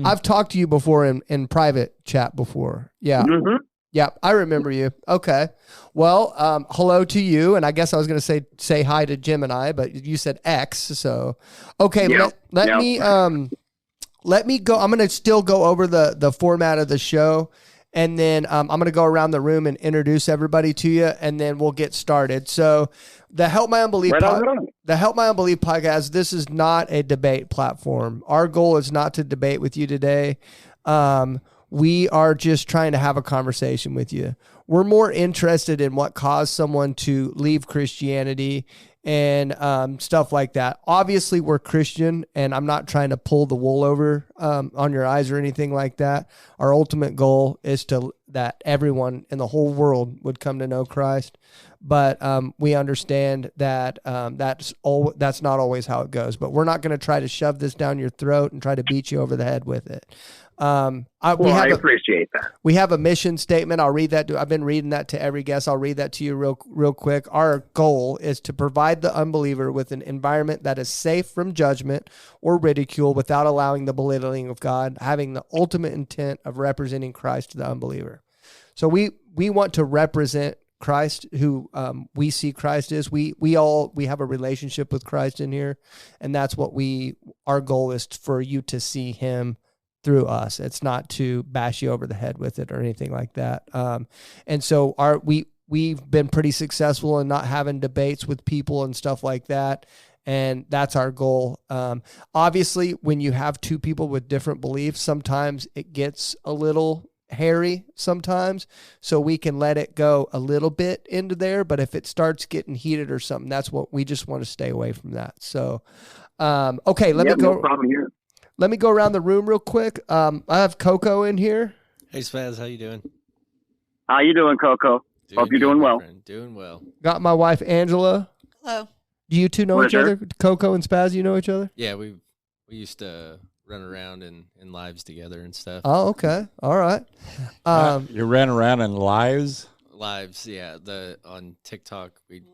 I've talked to you before in private chat before. Yeah. Mm-hmm. Yeah, I remember you. Okay. Well, hello to you. And I guess I was going to say hi to Gemini, but you said X. So, okay, let me go. I'm going to still go over the format of the show. And then I'm going to go around the room and introduce everybody to you, and then we'll get started. So the Help My Unbelief podcast, this is not a debate platform. Our goal is not to debate with you today. We are just trying to have a conversation with you. We're more interested in what caused someone to leave Christianity and stuff like that. Obviously, we're Christian, and I'm not trying to pull the wool over on your eyes or anything like that. Our ultimate goal is that everyone in the whole world would come to know Christ. But we understand that that's not always how it goes. But we're not going to try to shove this down your throat and try to beat you over the head with it. I appreciate that. We have a mission statement. I'll read that. I've been reading that to every guest. I'll read that to you real quick. Our goal is to provide the unbeliever with an environment that is safe from judgment or ridicule without allowing the belittling of God, having the ultimate intent of representing Christ to the unbeliever. So we want to represent Christ, who we see Christ is. We have a relationship with Christ in here, and that's what our goal is for you to see him through us. It's not to bash you over the head with it or anything like that. And so we've been pretty successful in not having debates with people and stuff like that. And that's our goal. Obviously, when you have two people with different beliefs, sometimes it gets a little hairy sometimes, so we can let it go a little bit into there. But if it starts getting heated or something, that's what we just want to stay away from that. So, okay, let me go. No problem here. Let me go around the room real quick. I have Coco in here. Hey, Spaz, how you doing? How you doing, Coco? Hope you're doing well. Friend. Doing well. Got my wife, Angela. Hello. Do you two know each other? Coco and Spaz, you know each other? Yeah, we used to run around in lives together and stuff. Oh, okay. All right. You ran around in lives? Lives, yeah. On TikTok, we'd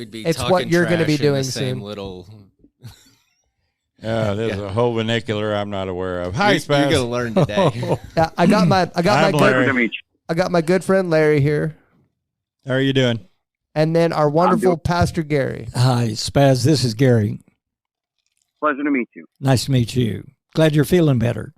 be it's talking what you're going to be trash in doing the same soon. Little. Yeah, there's a whole vernacular I'm not aware of. Hi, Spaz. You're going to learn today. Yeah, I got my good friend Larry here, How are you doing? and then our wonderful Pastor Gary. Hi, Spaz. This is Gary. Pleasure to meet you. Nice to meet you. Glad you're feeling better.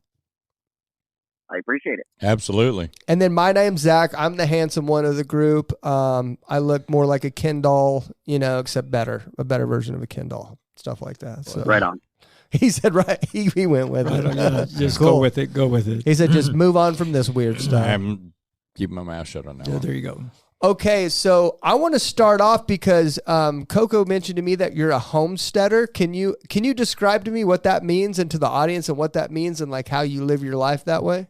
I appreciate it. Absolutely. And then my name's Zach. I'm the handsome one of the group. I look more like a Ken doll, except a better version of a Ken doll, stuff like that. So. Right on. He said, right. He went with it. Just Cool. go with it. Go with it. He said, just move on from this weird stuff. I'm keeping my mouth shut on that Yeah, one. there you go. Okay, so I want to start off because Coco mentioned to me that you're a homesteader. Can you describe to me what that means and to the audience and what that means and like how you live your life that way?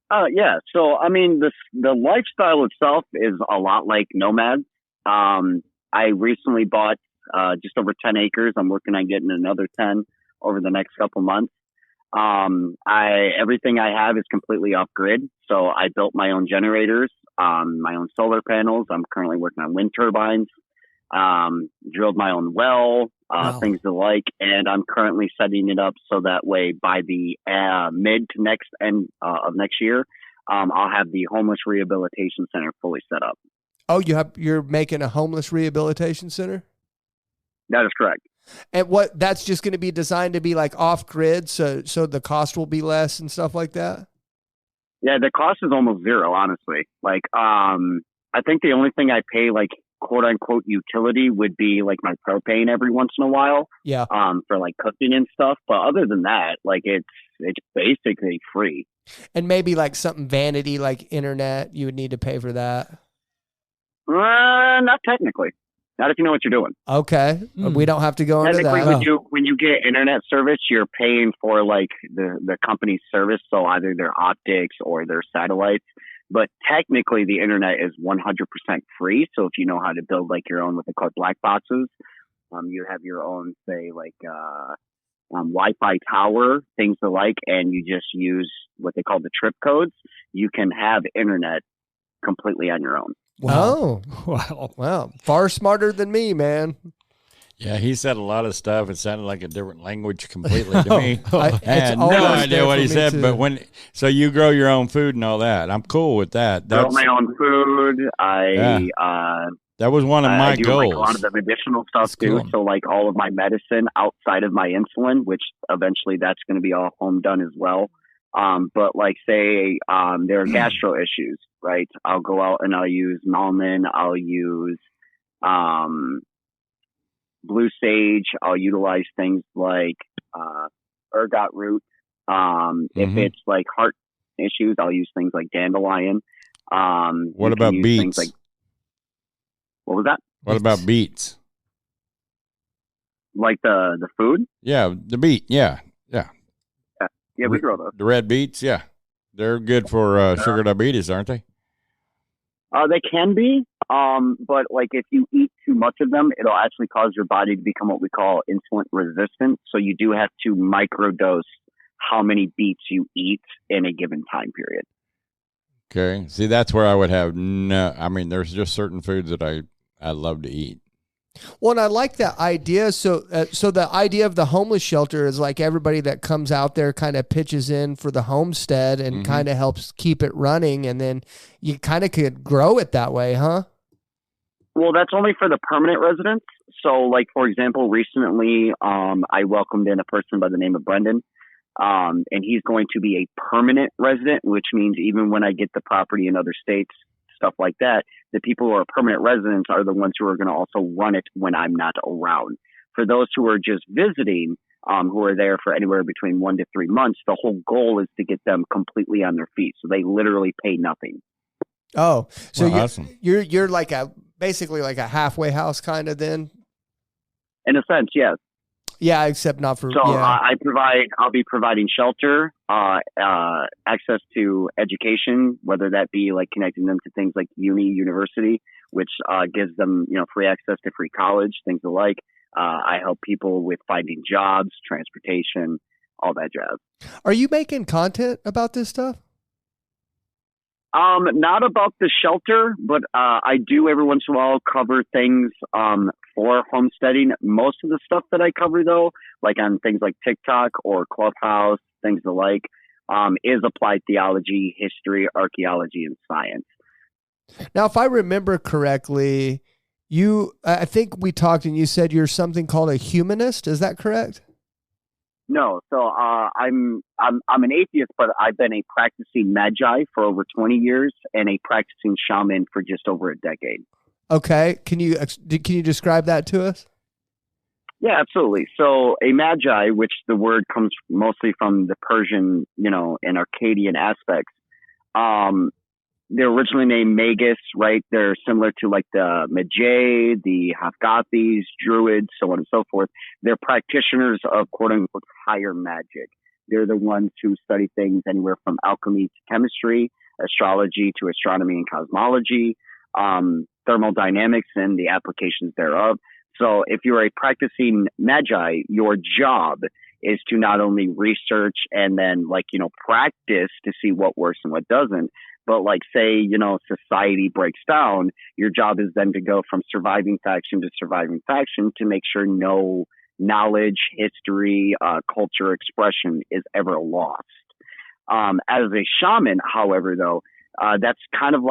Yeah. So, I mean, the lifestyle itself is a lot like nomads. I recently bought just over 10 acres. I'm working on getting another 10 over the next couple months. Everything I have is completely off grid. So I built my own generators, my own solar panels. I'm currently working on wind turbines. Drilled my own well, Wow. things the like, and I'm currently setting it up so that way by the mid to next end of next year, I'll have the homeless rehabilitation center fully set up. Oh, you're making a homeless rehabilitation center? That is correct. And that's just going to be designed to be like off grid, so the cost will be less and stuff like that? Yeah, the cost is almost zero, honestly. Like, I think the only thing I pay, like, quote unquote utility would be like my propane every once in a while. Yeah. For like cooking and stuff. But other than that, like it's basically free. And maybe like something vanity like internet, you would need to pay for that. Not technically. Not if you know what you're doing. Okay. We don't have to go into Technically, that. when you get internet service, you're paying for like the company's service. So either their optics or their satellites. But technically, the internet is 100% free. So if you know how to build like your own what they call black boxes, you have your own, say, like Wi-Fi tower, things alike, and you just use what they call the trip codes. You can have internet completely on your own. Wow. Wow. Wow. Far smarter than me, man. Yeah, he said a lot of stuff. It sounded like a different language completely to me. I It's had no almost idea there what for he me, said. too. But so you grow your own food and all that. I'm cool with that. Grow my own food. That was one of my I do goals. like a lot of the medicinal stuff too. cool. So like all of my medicine outside of my insulin, which eventually that's going to be all home done as well. But like say there are gastro issues, right? I'll go out and I'll use Malmin. I'll use blue sage. I'll utilize things like ergot root. If it's like heart issues, I'll use things like dandelion. What about beets? What was that? What about beets? Like the food? Yeah, the beet. Yeah. Yeah, we grow those. The red beets, yeah. They're good for sugar diabetes, aren't they? They can be, but like if you eat too much of them, it'll actually cause your body to become what we call insulin resistant. So you do have to microdose how many beets you eat in a given time period. Okay. See, that's where I would have no. I mean, there's just certain foods that I love to eat. Well, and I like that idea. So the idea of the homeless shelter is like everybody that comes out there kind of pitches in for the homestead and kind of helps keep it running. And then you kind of could grow it that way, huh? Well, that's only for the permanent residents. So like, for example, recently, I welcomed in a person by the name of Brendan. And he's going to be a permanent resident, which means even when I get the property in other states, stuff like that, the people who are permanent residents are the ones who are going to also run it when I'm not around. For those who are just visiting, who are there for anywhere between 1 to 3 months, the whole goal is to get them completely on their feet. So they literally pay nothing. Oh, so Well, awesome. you're like basically like a halfway house kind of then? In a sense, yes. Yeah, except not for. So yeah. I'll be providing shelter, access to education, whether that be like connecting them to things like university, which gives them free access to free college, things alike. I help people with finding jobs, transportation, all that jazz. Are you making content about this stuff? Not about the shelter, but I do every once in a while cover things for homesteading. Most of the stuff that I cover, though, like on things like TikTok or Clubhouse, things alike, is applied theology, history, archaeology, and science. Now, if I remember correctly, I think we talked and you said you're something called a humanist. Is that correct? No, so I'm an atheist, but I've been a practicing magi for over 20 years and a practicing shaman for just over a decade. Okay, can you describe that to us? Yeah, absolutely. So a magi, which the word comes mostly from the Persian, and Akkadian aspects. They're originally named Magus, right? They're similar to like the Magi, the Hafgathis, Druids, so on and so forth. They're practitioners of quote unquote higher magic. They're the ones who study things anywhere from alchemy to chemistry, astrology to astronomy and cosmology, thermodynamics and the applications thereof. So if you're a practicing magi, your job is to not only research and then practice to see what works and what doesn't, but say, society breaks down, your job is then to go from surviving faction to surviving faction to make sure no knowledge, history, culture, expression is ever lost. As a shaman, however, though, that's kind of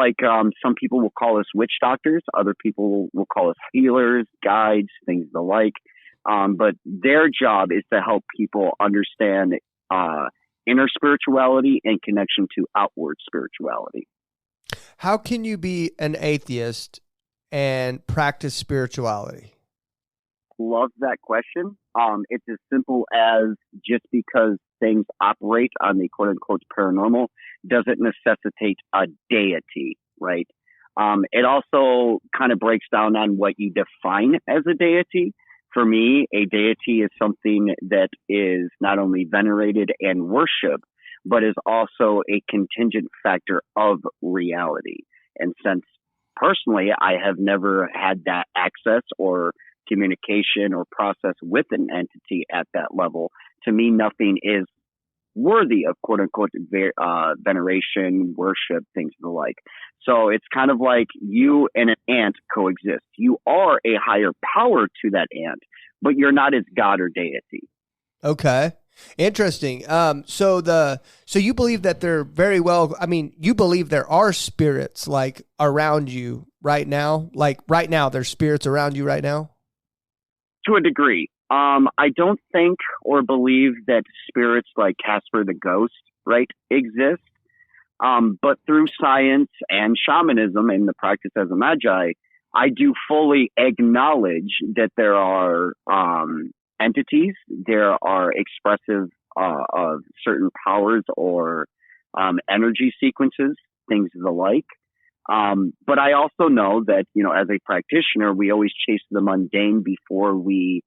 some people will call us witch doctors. Other people will call us healers, guides, things of the like. But their job is to help people understand inner spirituality and connection to outward spirituality. How can you be an atheist and practice spirituality? Love that question. It's as simple as just because things operate on the quote unquote paranormal doesn't necessitate a deity, right? It also kind of breaks down on what you define as a deity. For me, a deity is something that is not only venerated and worshiped, but is also a contingent factor of reality. And since personally, I have never had that access or communication or process with an entity at that level, to me, nothing is worthy of quote unquote veneration, worship, things of the like. So it's kind of like you and an ant coexist. You are a higher power to that ant, but you're not its god or deity. Okay. Interesting. So you believe that they're very well, you believe there are spirits around you right now? Right now, there's spirits around you right now? To a degree. I don't think or believe that spirits like Casper the Ghost, right, exist. But through science and shamanism and the practice as a magi, I do fully acknowledge that there are entities, there are expressive of certain powers or energy sequences, things of the like. But I also know that, as a practitioner, we always chase the mundane before we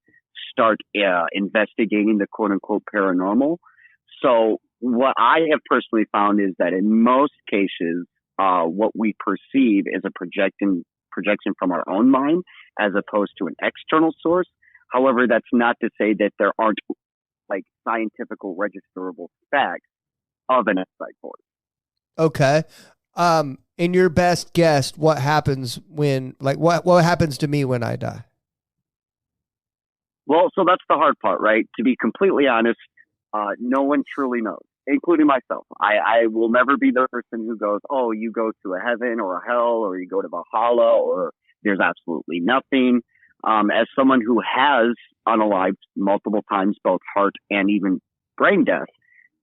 start investigating the quote unquote paranormal. So what I have personally found is that in most cases, what we perceive is a projection from our own mind as opposed to an external source. However, that's not to say that there aren't scientific registerable facts of an outside force. Okay. In your best guess, what happens when, what happens to me when I die? Well, so that's the hard part, right? To be completely honest, no one truly knows, including myself. I will never be the person who goes, oh, you go to a heaven or a hell, or you go to Valhalla, or there's absolutely nothing. As someone who has unalived multiple times, both heart and even brain death,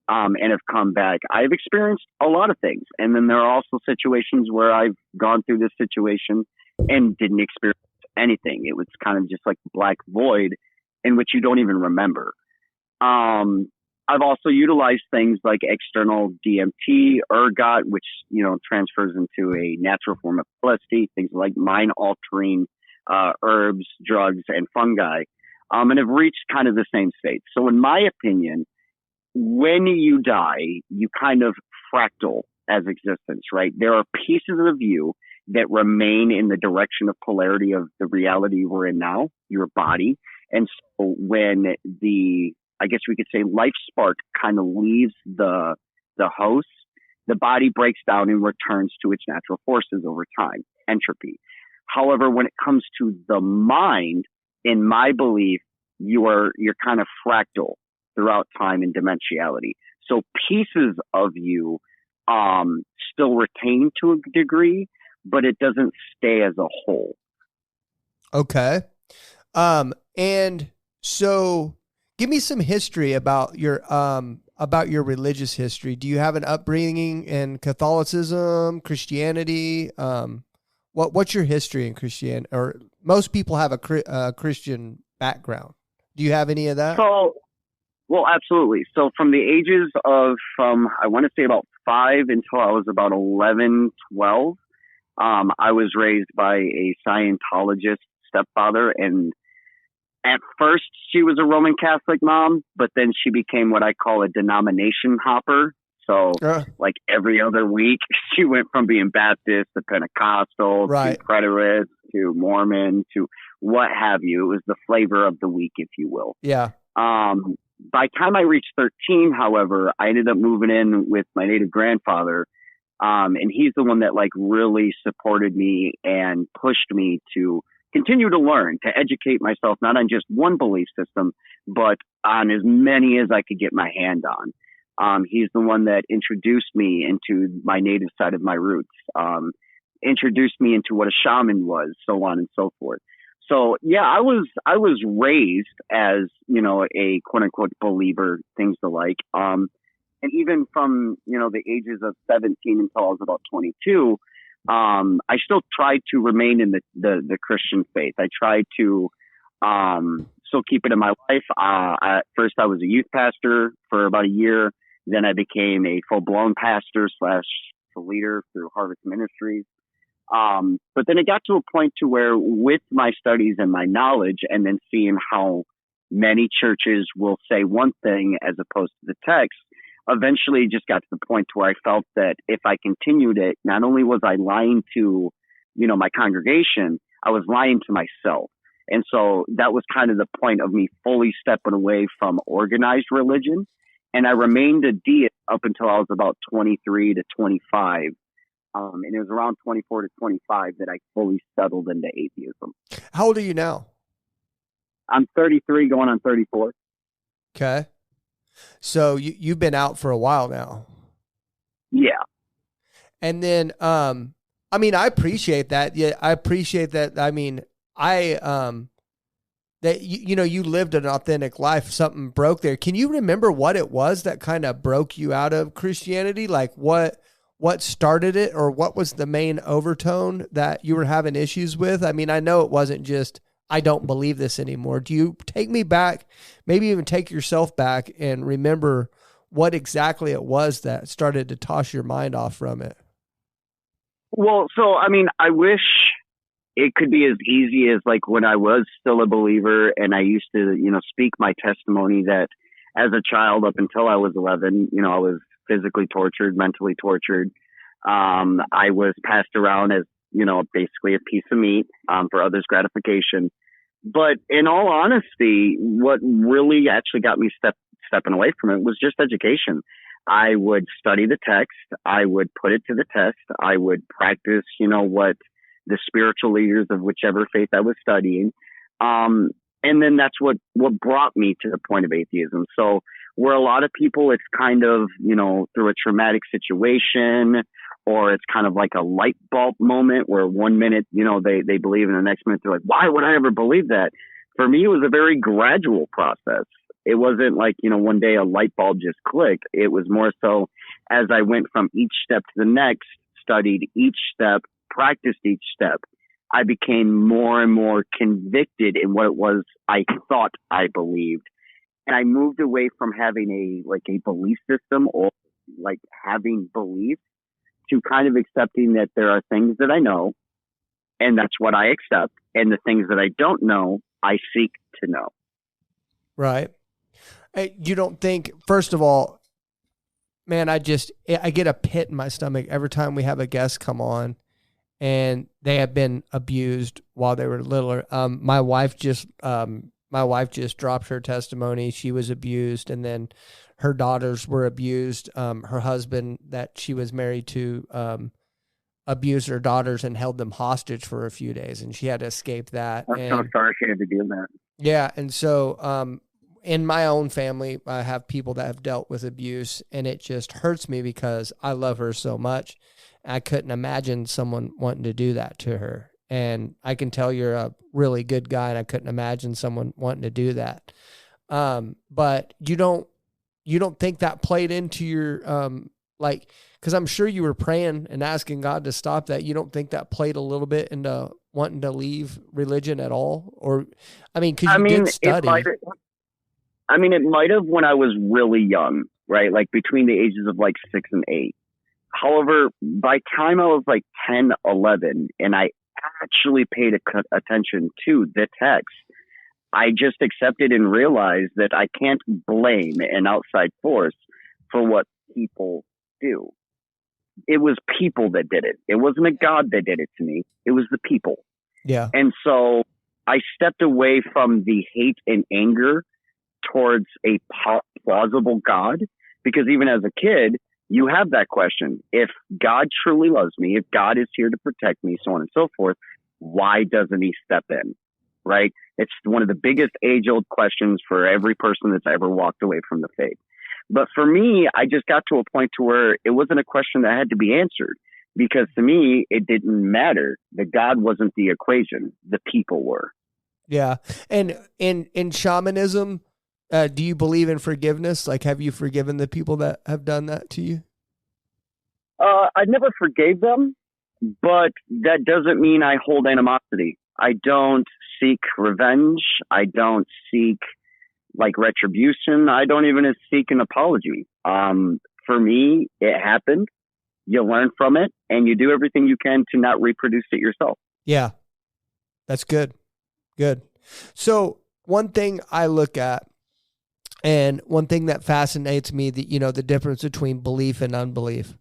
and have come back, I've experienced a lot of things. And then there are also situations where I've gone through this situation and didn't experience anything. It was kind of just like a black void in which you don't even remember. I've also utilized things like external DMT, ergot, which, transfers into a natural form of LSD, things like mind-altering herbs, drugs, and fungi, and have reached kind of the same state. So in my opinion, when you die, you kind of fractal as existence, right? There are pieces of you that remain in the direction of polarity of the reality we're in now, your body. And so when I guess we could say life spark kind of leaves the host, the body breaks down and returns to its natural forces over time, entropy. However, when it comes to the mind, in my belief, you're kind of fractal throughout time and dimensionality. So pieces of you still retain to a degree, but it doesn't stay as a whole. Okay. And so give me some history about your religious history. Do you have an upbringing in Catholicism, Christianity? What's your history in Christianity? Or most people have a Christian background. Do you have any of that? Well, absolutely. So from the ages of, I want to say about 5 until I was about 11, 12, I was raised by a Scientologist stepfather. And at first she was a Roman Catholic mom, but then she became what I call a denomination hopper. So like every other week, she went from being Baptist to Pentecostal to Preterist to Mormon to what have you. It was the flavor of the week, if you will. Yeah. By the time I reached 13, however, I ended up moving in with my native grandfather. And he's the one that like really supported me and pushed me to continue to learn, to educate myself, not on just one belief system, but on as many as I could get my hand on. He's the one that introduced me into my native side of my roots, introduced me into what a shaman was, so on and so forth. So yeah, I was raised as, you know, a quote unquote believer, things the like. And even from, you know, the ages of 17 until I was about 22, I still tried to remain in the Christian faith. I tried to still keep it in my life. At first, I was a youth pastor for about a year. Then I became a full-blown pastor / leader through Harvest Ministries. But then it got to a point to where with my studies and my knowledge, and then seeing how many churches will say one thing as opposed to the text, eventually it just got to the point where I felt that if I continued it, not only was I lying to, you know, my congregation, I was lying to myself. And so that was kind of the point of me fully stepping away from organized religion. And I remained a deist up until I was about 23 to 25. And it was around 24 to 25 that I fully settled into atheism. How old are you now? I'm 33 going on 34. Okay. So you've been out for a while now. Yeah. And then, I mean, I appreciate that. Yeah, I appreciate that. I mean, that you know, you lived an authentic life. Something broke there. Can you remember what it was that kind of broke you out of Christianity? Like what started it, or what was the main overtone that you were having issues with? I mean, I know it wasn't just, I don't believe this anymore. Do you take me back, maybe even take yourself back and remember what exactly it was that started to toss your mind off from it? Well, so, I mean, I wish it could be as easy as like when I was still a believer and I used to, you know, speak my testimony that as a child up until I was 11, you know, I was physically tortured, mentally tortured. I was passed around as, you know, basically a piece of meat for others' gratification. But in all honesty, what really actually got me stepping away from it was just education. I would study the text. I would put it to the test. I would practice, you know, what the spiritual leaders of whichever faith I was studying. And then that's what brought me to the point of atheism. So where a lot of people, it's kind of, you know, through a traumatic situation, or it's kind of like a light bulb moment where 1 minute, you know, they believe, and the next minute they're like, why would I ever believe that? For me, it was a very gradual process. It wasn't like, you know, one day a light bulb just clicked. It was more so as I went from each step to the next, studied each step, practiced each step, I became more and more convicted in what it was I thought I believed. And I moved away from having a belief system or like having beliefs to kind of accepting that there are things that I know and that's what I accept. And the things that I don't know, I seek to know. Right. You don't think, first of all, man, I get a pit in my stomach every time we have a guest come on and they have been abused while they were littler. My wife just dropped her testimony. She was abused, and then her daughters were abused. Her husband that she was married to abused her daughters and held them hostage for a few days, and she had to escape that. I'm so sorry she had to do that. Yeah, and so in my own family, I have people that have dealt with abuse, and it just hurts me because I love her so much. I couldn't imagine someone wanting to do that to her. And I can tell you're a really good guy, and I couldn't imagine someone wanting to do that. But you don't think that played into your, because I'm sure you were praying and asking God to stop that. You don't think that played a little bit into wanting to leave religion at all? Or, because you did study. It might have when I was really young, right? Like between the ages of like 6 and 8. However, by time I was like 10, 11, and I actually paid attention to the text, I just accepted and realized that I can't blame an outside force for what people do. It was people that did it. It wasn't a God that did it to me. It was the people. Yeah. And so I stepped away from the hate and anger towards a plausible God, because even as a kid, you have that question. If God truly loves me, if God is here to protect me, so on and so forth, why doesn't he step in? Right? It's one of the biggest age-old questions for every person that's ever walked away from the faith. But for me, I just got to a point to where it wasn't a question that had to be answered, because to me, it didn't matter. The God wasn't the equation. The people were. Yeah. And in shamanism, do you believe in forgiveness? Like, have you forgiven the people that have done that to you? I never forgave them, but that doesn't mean I hold animosity. I don't seek revenge. I don't seek like retribution. I don't even seek an apology. For me, it happened. You learn from it and you do everything you can to not reproduce it yourself. Yeah. That's good. Good. So one thing I look at, and one thing that fascinates me, that, you know, the difference between belief and unbelief.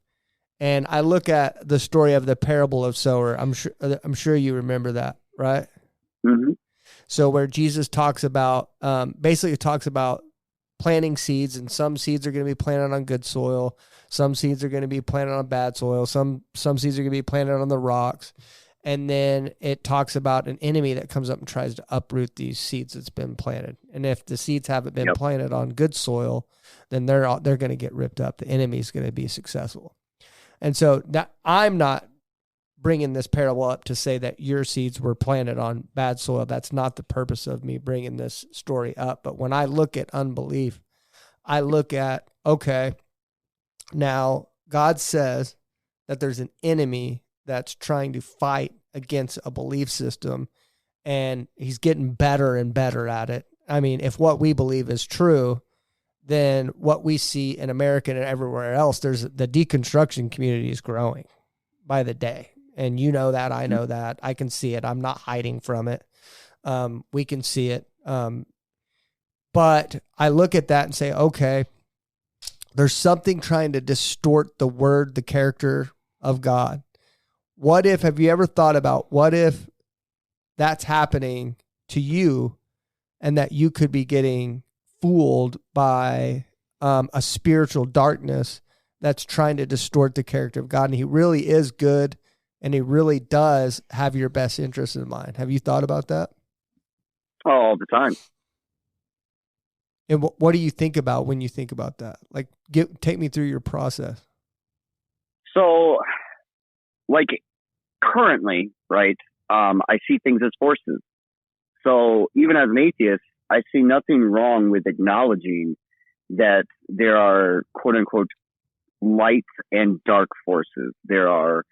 And I look at the story of the parable of sower. I'm sure you remember that, right? Mm-hmm. So where Jesus talks about, basically talks about planting seeds, and some seeds are going to be planted on good soil. Some seeds are going to be planted on bad soil. Some seeds are going to be planted on the rocks. And then it talks about an enemy that comes up and tries to uproot these seeds that's been planted. And if the seeds haven't been planted on good soil, then they're going to get ripped up. The enemy is going to be successful. And so that, I'm not bringing this parable up to say that your seeds were planted on bad soil. That's not the purpose of me bringing this story up. But when I look at unbelief, I look at, okay, now God says that there's an enemy that's trying to fight against a belief system, and he's getting better and better at it. I mean, if what we believe is true, then what we see in America and everywhere else, there's the deconstruction community is growing by the day. And you know that, I know that, I can see it. I'm not hiding from it. We can see it. But I look at that and say, okay, there's something trying to distort the word, the character of God. What if, have you ever thought about what if that's happening to you, and that you could be getting fooled by a spiritual darkness that's trying to distort the character of God, and he really is good, and he really does have your best interest in mind? Have you thought about that? All the time. And what do you think about when you think about that? Like, take me through your process. So, like, currently, right, I see things as forces. So even as an atheist, I see nothing wrong with acknowledging that there are, quote unquote, light and dark forces. There are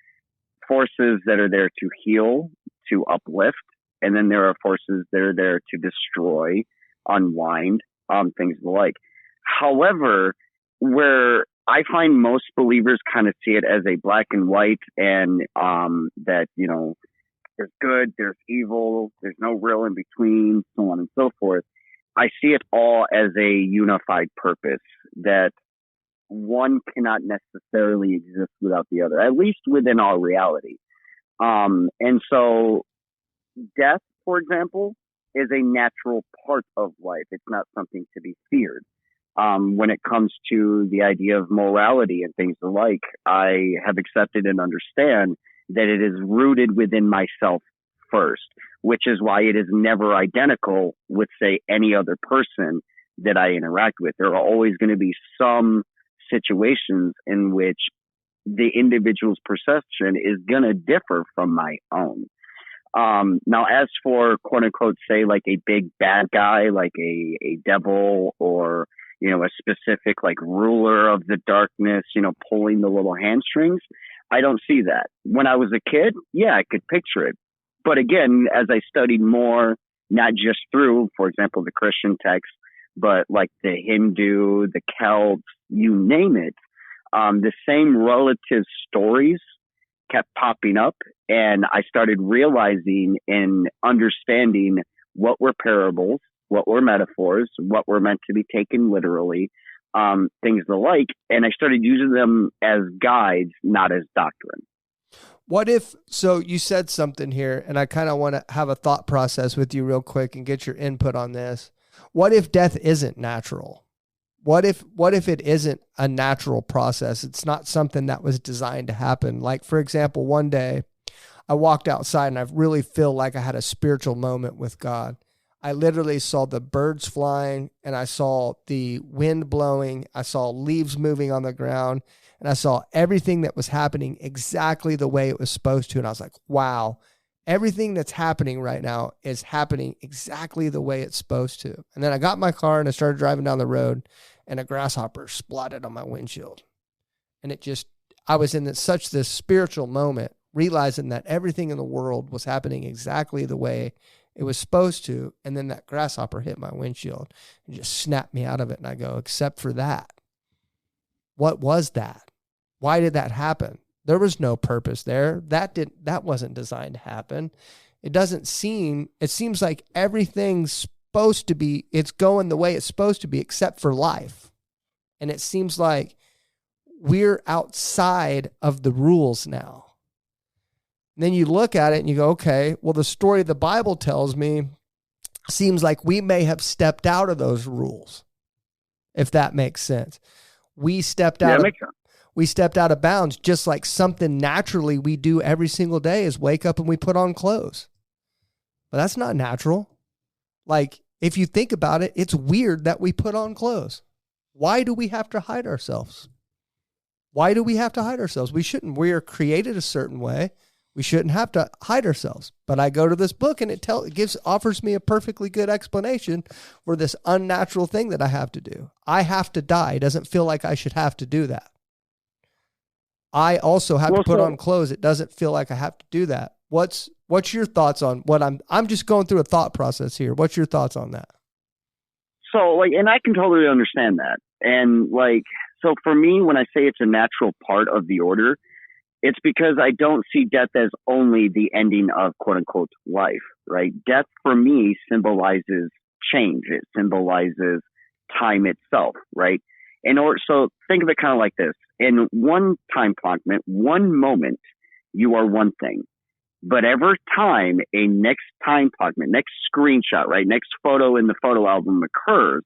forces that are there to heal, to uplift, and then there are forces that are there to destroy, unwind, things of the like. However, where I find most believers kind of see it as a black and white, and that, you know, there's good, there's evil, there's no real in between, so on and so forth. I see it all as a unified purpose, that one cannot necessarily exist without the other, at least within our reality. And so death, for example, is a natural part of life. It's not something to be feared. When it comes to the idea of morality and things alike, I have accepted and understand that it is rooted within myself first, which is why it is never identical with, say, any other person that I interact with. There are always going to be some situations in which the individual's perception is going to differ from my own. Now, as for, quote unquote, say, like a big bad guy, like a devil, or, you know, a specific like ruler of the darkness, you know, pulling the little hamstrings, I don't see that. When I was a kid, yeah, I could picture it. But again, as I studied more, not just through, for example, the Christian text, but like the Hindu, the Celts, you name it, the same relative stories kept popping up, and I started realizing and understanding what were parables, what were metaphors, what were meant to be taken literally, things of the like, and I started using them as guides, not as doctrine. What if, so you said something here, and I kind of want to have a thought process with you real quick and get your input on this. What if death isn't natural? What if it isn't a natural process? It's not something that was designed to happen. Like, for example, one day I walked outside and I really feel like I had a spiritual moment with God. I literally saw the birds flying and I saw the wind blowing. I saw leaves moving on the ground and I saw everything that was happening exactly the way it was supposed to. And I was like, wow, everything that's happening right now is happening exactly the way it's supposed to. And then I got in my car and I started driving down the road and a grasshopper splotted on my windshield. And I was in such this spiritual moment, realizing that everything in the world was happening exactly the way it was supposed to. And then that grasshopper hit my windshield and just snapped me out of it. And I go, except for that, what was that? Why did that happen? There was no purpose there. That wasn't designed to happen. It seems like everything's supposed to be, it's going the way it's supposed to be, except for life. And it seems like we're outside of the rules now. And then you look at it and you go, okay, well, the story the Bible tells me seems like we may have stepped out of those rules, if that makes sense. We stepped out of bounds, just like something naturally we do every single day is wake up and we put on clothes. But that's not natural. Like, if you think about it, it's weird that we put on clothes. Why do we have to hide ourselves? Why do we have to hide ourselves? We shouldn't. We are created a certain way. We shouldn't have to hide ourselves. But I go to this book and it offers me a perfectly good explanation for this unnatural thing that I have to do. I have to die. It doesn't feel like I should have to do that. I also have to put on clothes. It doesn't feel like I have to do that. What's your thoughts on what I'm just going through a thought process here. What's your thoughts on that? So and I can totally understand that. And so for me, when I say it's a natural part of the order, it's because I don't see death as only the ending of quote unquote life, right? Death for me symbolizes change. It symbolizes time itself, right? So think of it kind of like this. In one time clockment, one moment, you are one thing. But every time a next time clockment, next screenshot, right, next photo in the photo album occurs,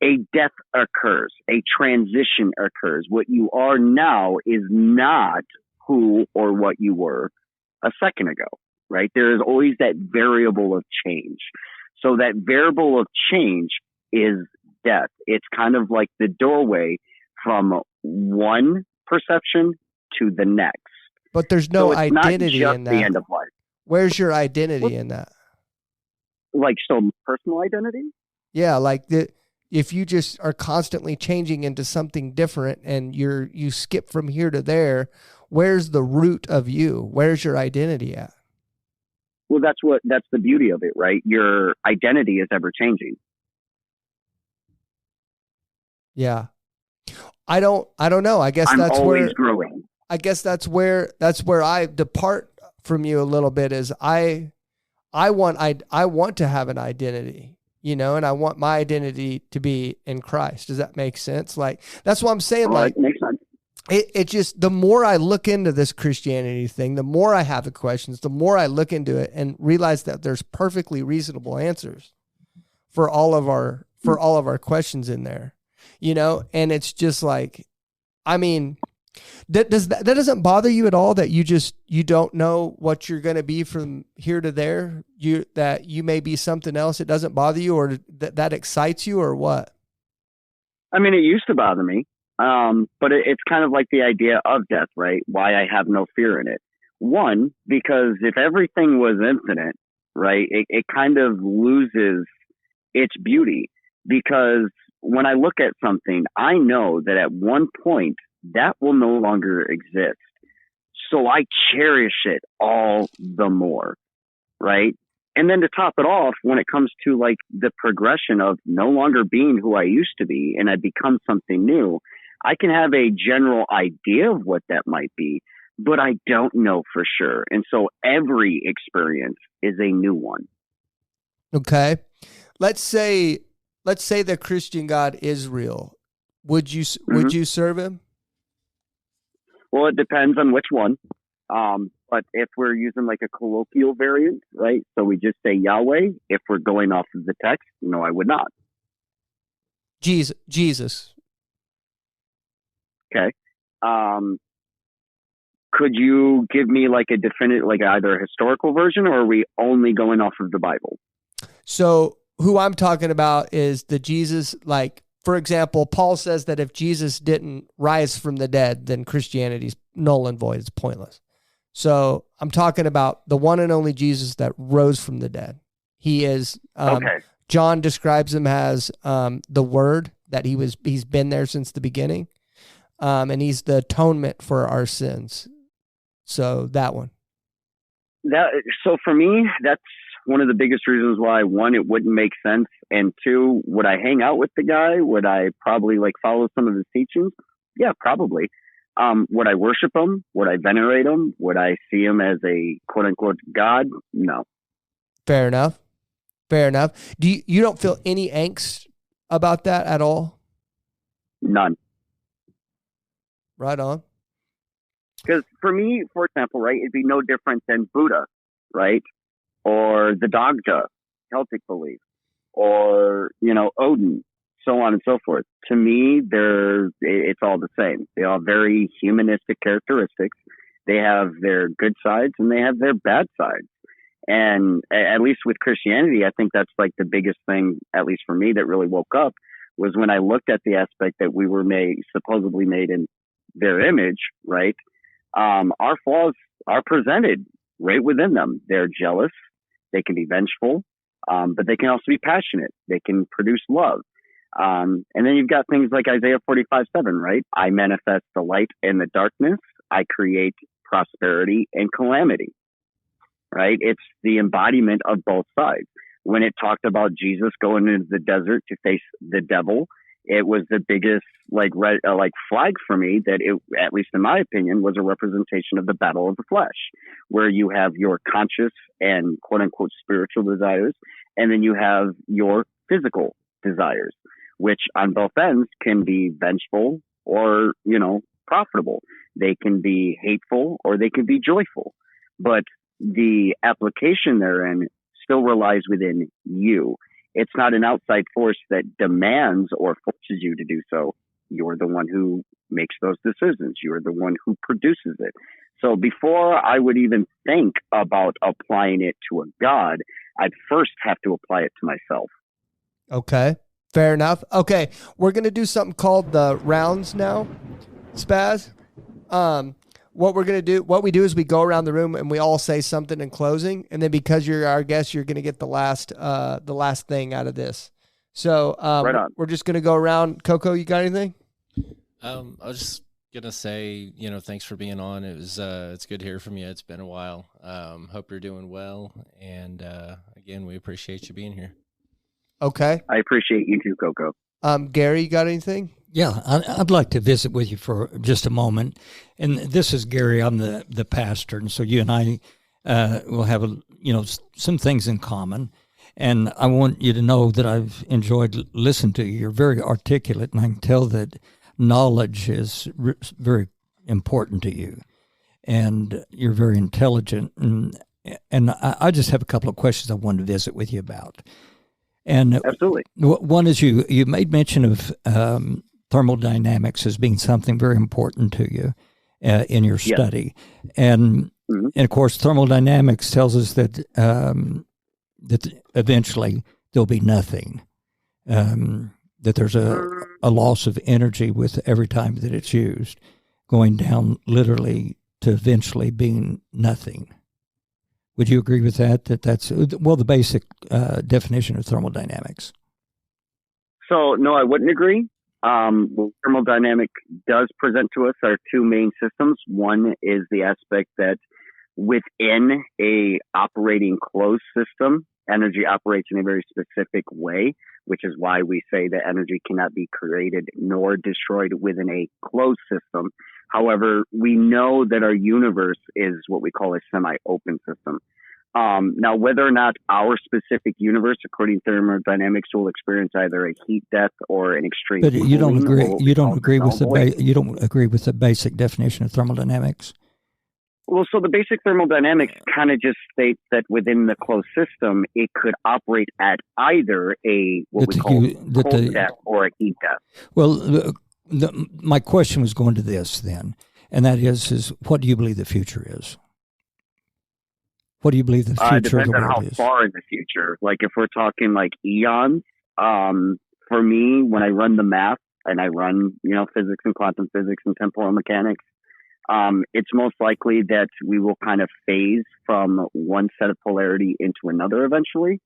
a death occurs, a transition occurs. What you are now is not who or what you were a second ago, right? There is always that variable of change. So that variable of change is death. It's kind of like the doorway from one perception to the next. But there's no identity in that. The end of life. Where's your identity in that? Personal identity? Yeah, if you just are constantly changing into something different and you skip from here to there, where's the root of you? Where's your identity at? Well, that's the beauty of it, right? Your identity is ever changing. Yeah. I don't know. I guess I'm that's always growing. I guess that's where I depart from you a little bit is I want to have an identity, and I want my identity to be in Christ. Does that make sense? That's what I'm saying. It makes sense. It just, the more I look into this Christianity thing, the more I have the questions, the more I look into it and realize that there's perfectly reasonable answers for all of our questions in there, and it's just that doesn't bother you at all that you don't know what you're going to be from here to there, that you may be something else. It doesn't bother you, or that excites you, or what? I mean, it used to bother me. But it's kind of like the idea of death, right? Why I have no fear in it. One, because if everything was infinite, right, it kind of loses its beauty, because when I look at something, I know that at one point that will no longer exist. So I cherish it all the more, right? And then to top it off, when it comes to the progression of no longer being who I used to be and I become something new, I can have a general idea of what that might be, but I don't know for sure. And so every experience is a new one. Okay. Let's say the Christian God is real. Would you serve him? Well, it depends on which one. But if we're using like a colloquial variant, right? So we just say Yahweh. If we're going off of the text, no, I would not. Jesus. Okay. Could you give me like a definite, like either a historical version, or are we only going off of the Bible? So who I'm talking about is the Jesus, like, for example, Paul says that if Jesus didn't rise from the dead, then Christianity's null and void. It's pointless. So I'm talking about the one and only Jesus that rose from the dead. He is, Okay. John describes him as the Word, that he's been there since the beginning. And he's the atonement for our sins. So that one. So for me, that's one of the biggest reasons why, one, it wouldn't make sense, and two, would I hang out with the guy? Would I probably like follow some of his teachings? Yeah, probably. Would I worship him? Would I venerate him? Would I see him as a quote unquote God? No. Fair enough. Do you don't feel any angst about that at all? None. Right on. Because for me, for example, right, it'd be no different than Buddha, right? Or the Dogja, Celtic belief, or, Odin, so on and so forth. To me, it's all the same. They all have very humanistic characteristics. They have their good sides and they have their bad sides. And at least with Christianity, I think that's like the biggest thing, at least for me, that really woke up, was when I looked at the aspect that we were supposedly made in their image, right? Our flaws are presented right within them. They're jealous. They can be vengeful, but they can also be passionate. They can produce love. And then you've got things like Isaiah 45:7, right? I manifest the light and the darkness. I create prosperity and calamity, right? It's the embodiment of both sides. When it talked about Jesus going into the desert to face the devil, it was the biggest flag for me that it, at least in my opinion, was a representation of the battle of the flesh, where you have your conscious and quote unquote spiritual desires, and then you have your physical desires, which on both ends can be vengeful or, profitable. They can be hateful or they can be joyful, but the application therein still relies within you. It's not an outside force that demands or forces you to do so. You're the one who makes those decisions. You're the one who produces it. So before I would even think about applying it to a God, I'd first have to apply it to myself. Okay. Fair enough. Okay. We're going to do something called the rounds now, Spaz. What we do is we go around the room and we all say something in closing. And then because you're our guest, you're going to get the last thing out of this. So right on. We're just going to go around. Coco, you got anything? I was just going to say, thanks for being on. It's good to hear from you. It's been a while. Hope you're doing well. And again, we appreciate you being here. Okay. I appreciate you too, Coco. Gary, you got anything? Yeah, I'd like to visit with you for just a moment. And this is Gary. I'm the pastor, and so you and I will have some things in common. And I want you to know that I've enjoyed listening to you. You're very articulate, and I can tell that knowledge is very important to you. And you're very intelligent. And I just have a couple of questions I wanted to visit with you about. And absolutely, one is you made mention of thermodynamics as being something very important to you in your study, and of course thermodynamics tells us that that eventually there'll be nothing, that there's a loss of energy with every time that it's used, going down literally to eventually being nothing. Would you agree with that? That's the basic definition of thermodynamics. So no, I wouldn't agree. What thermodynamic does present to us are two main systems. One is the aspect that within a operating closed system, energy operates in a very specific way, which is why we say that energy cannot be created nor destroyed within a closed system. However, we know that our universe is what we call a semi-open system. Now, whether or not our specific universe, according to thermodynamics, will experience either a heat death or an extreme. But you don't agree. You don't agree with the basic definition of thermodynamics. Well, so the basic thermodynamics kind of just states that within the closed system, it could operate at either what we call cold death or a heat death. Well, my question was going to this then, and that is what do you believe the future is? What do you believe the future of the world is? Depends on how far in the future. Like if we're talking like eons, for me, when I run the math and I run, physics and quantum physics and temporal mechanics, it's most likely that we will kind of phase from one set of polarity into another eventually.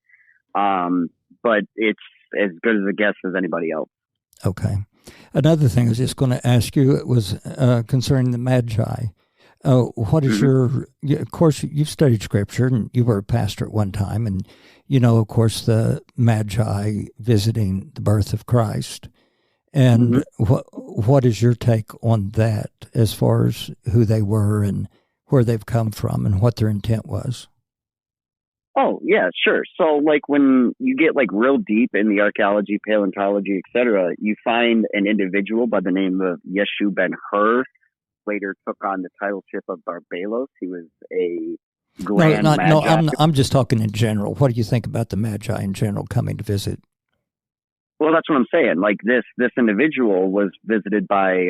But it's as good as a guess as anybody else. Okay. Another thing I was just going to ask you was concerning the Magi. What is of course, you've studied Scripture, and you were a pastor at one time, and of course, the Magi visiting the birth of Christ. And what is your take on that as far as who they were and where they've come from and what their intent was? Oh, yeah, sure. So, like, when you get, like, real deep in the archaeology, paleontology, etc., you find an individual by the name of Yeshu Ben-Hur, later took on the titleship of Barbalos. He was a grand Magi. No, I'm just talking in general. What do you think about the Magi in general coming to visit? Well, that's what I'm saying. Like, this individual was visited by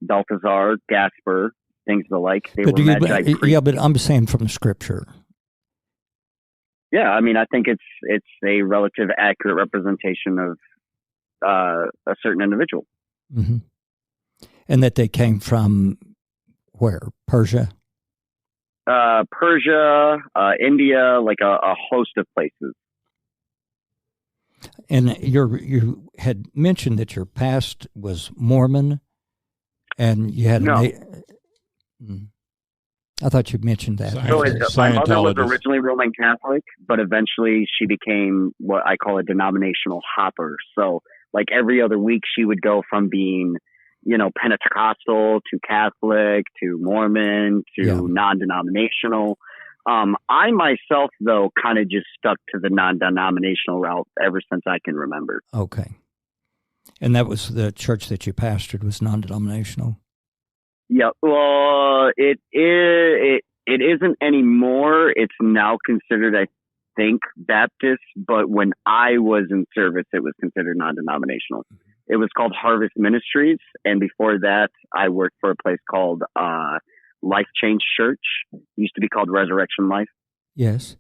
Balthazar, Gaspar, things of the like. They were Magi priests. Yeah, but I'm saying from Scripture. Yeah, I mean, I think it's a relative accurate representation of a certain individual. Mm-hmm. And that they came from where? Persia? Persia, India, like a host of places. And you had mentioned that your past was Mormon, and you had I thought you mentioned that. So my mother was originally Roman Catholic, but eventually she became what I call a denominational hopper. So like every other week she would go from being, Pentecostal to Catholic to Mormon to non-denominational. I myself, though, kind of just stuck to the non-denominational route ever since I can remember. Okay. And that was the church that you pastored was non-denominational? Yeah, well, it isn't anymore. It's now considered, I think, Baptist. But when I was in service, it was considered non-denominational. It was called Harvest Ministries, and before that, I worked for a place called Life Change Church. It used to be called Resurrection Life. Yes.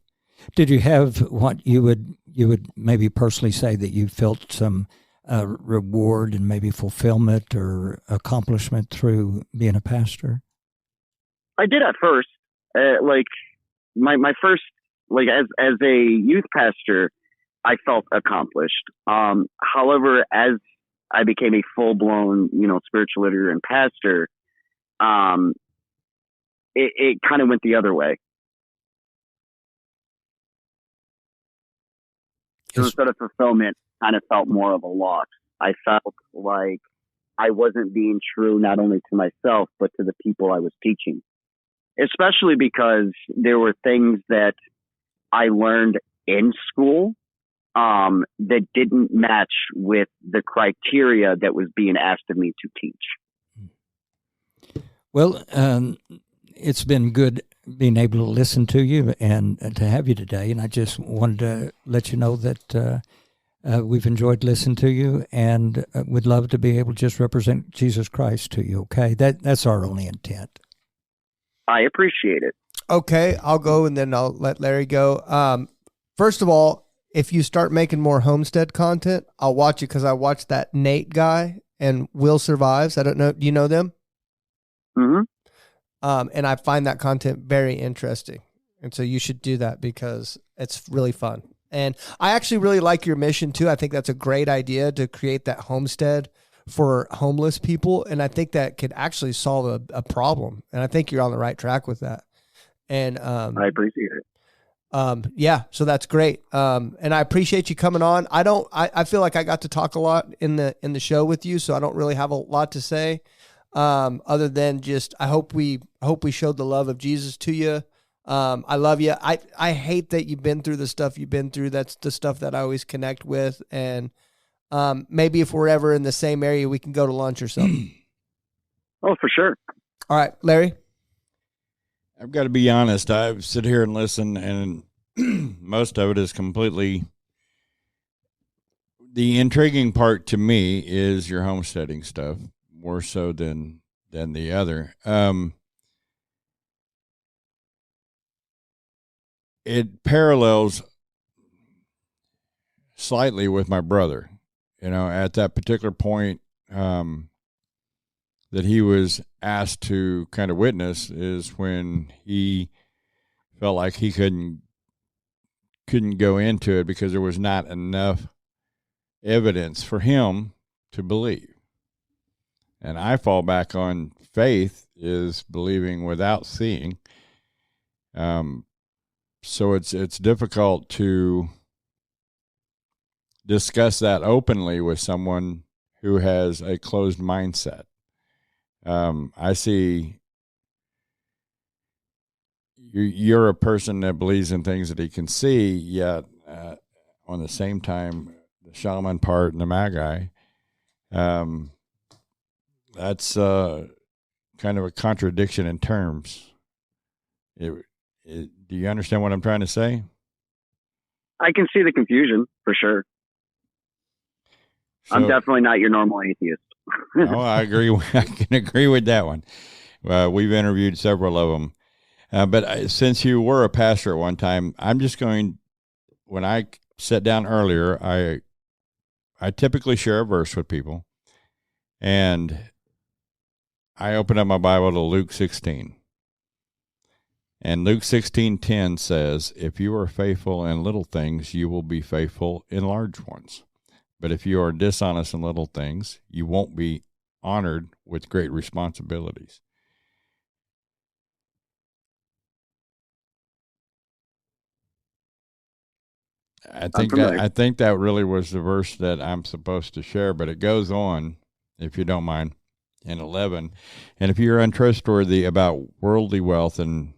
Did you have what you would maybe personally say that you felt some reward and maybe fulfillment or accomplishment through being a pastor? I did at first. Like my first, like as a youth pastor, I felt accomplished. However, as I became a full blown, spiritual leader and pastor, it kind of went the other way. So instead of fulfillment, kind of felt more of a loss. I felt like I wasn't being true not only to myself, but to the people I was teaching. Especially because there were things that I learned in school that didn't match with the criteria that was being asked of me to teach. Well, it's been good being able to listen to you and to have you today. And I just wanted to let you know that we've enjoyed listening to you and would love to be able to just represent Jesus Christ to you. Okay. That's our only intent. I appreciate it. Okay. I'll go and then I'll let Larry go. First of all, if you start making more homestead content, I'll watch it because I watched that Nate guy and Will Survives. I don't know. Do you know them? Mm-hmm. And I find that content very interesting. And so you should do that because it's really fun. And I actually really like your mission too. I think that's a great idea to create that homestead for homeless people. And I think that could actually solve a problem. And I think you're on the right track with that. And I appreciate it. Yeah, so that's great. And I appreciate you coming on. I feel like I got to talk a lot in the show with you, so I don't really have a lot to say. Other than just, I hope we showed the love of Jesus to you. I love you. I hate that you've been through the stuff you've been through. That's the stuff that I always connect with. And, maybe if we're ever in the same area, we can go to lunch or something. Oh, for sure. All right, Larry. I've got to be honest. I sit here and listen, and most of it is completely. The intriguing part to me is your homesteading stuff, more so than the other. It parallels slightly with my brother. You know, at that particular point that he was asked to kind of witness is when he felt like he couldn't go into it because there was not enough evidence for him to believe. And I fall back on faith is believing without seeing. So it's difficult to discuss that openly with someone who has a closed mindset. I see you're a person that believes in things that he can see, yet on the same time, the shaman part and the magi, that's kind of a contradiction in terms. Do you understand what I'm trying to say? I can see the confusion for sure. So, I'm definitely not your normal atheist. No, I agree. I can agree with that one. We've interviewed several of them. But since you were a pastor at one time, I'm just going, when I sat down earlier, I typically share a verse with people. And I open up my Bible to Luke 16. And Luke 16:10 says, if you are faithful in little things, you will be faithful in large ones. But if you are dishonest in little things, you won't be honored with great responsibilities. I think that really was the verse that I'm supposed to share, but it goes on, if you don't mind, in 11. And if you're untrustworthy about worldly wealth, and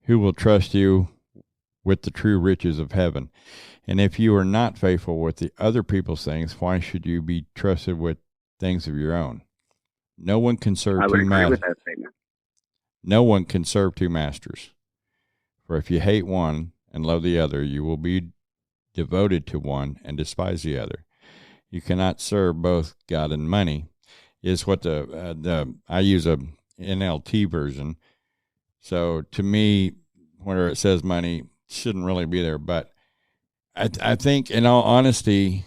who will trust you with the true riches of heaven? And if you are not faithful with the other people's things, why should you be trusted with things of your own? No one can serve two masters. No one can serve two masters. For if you hate one and love the other, you will be devoted to one and despise the other. You cannot serve both God and money. Is what I use a NLT version. So to me, where it says money, shouldn't really be there. But I think, in all honesty,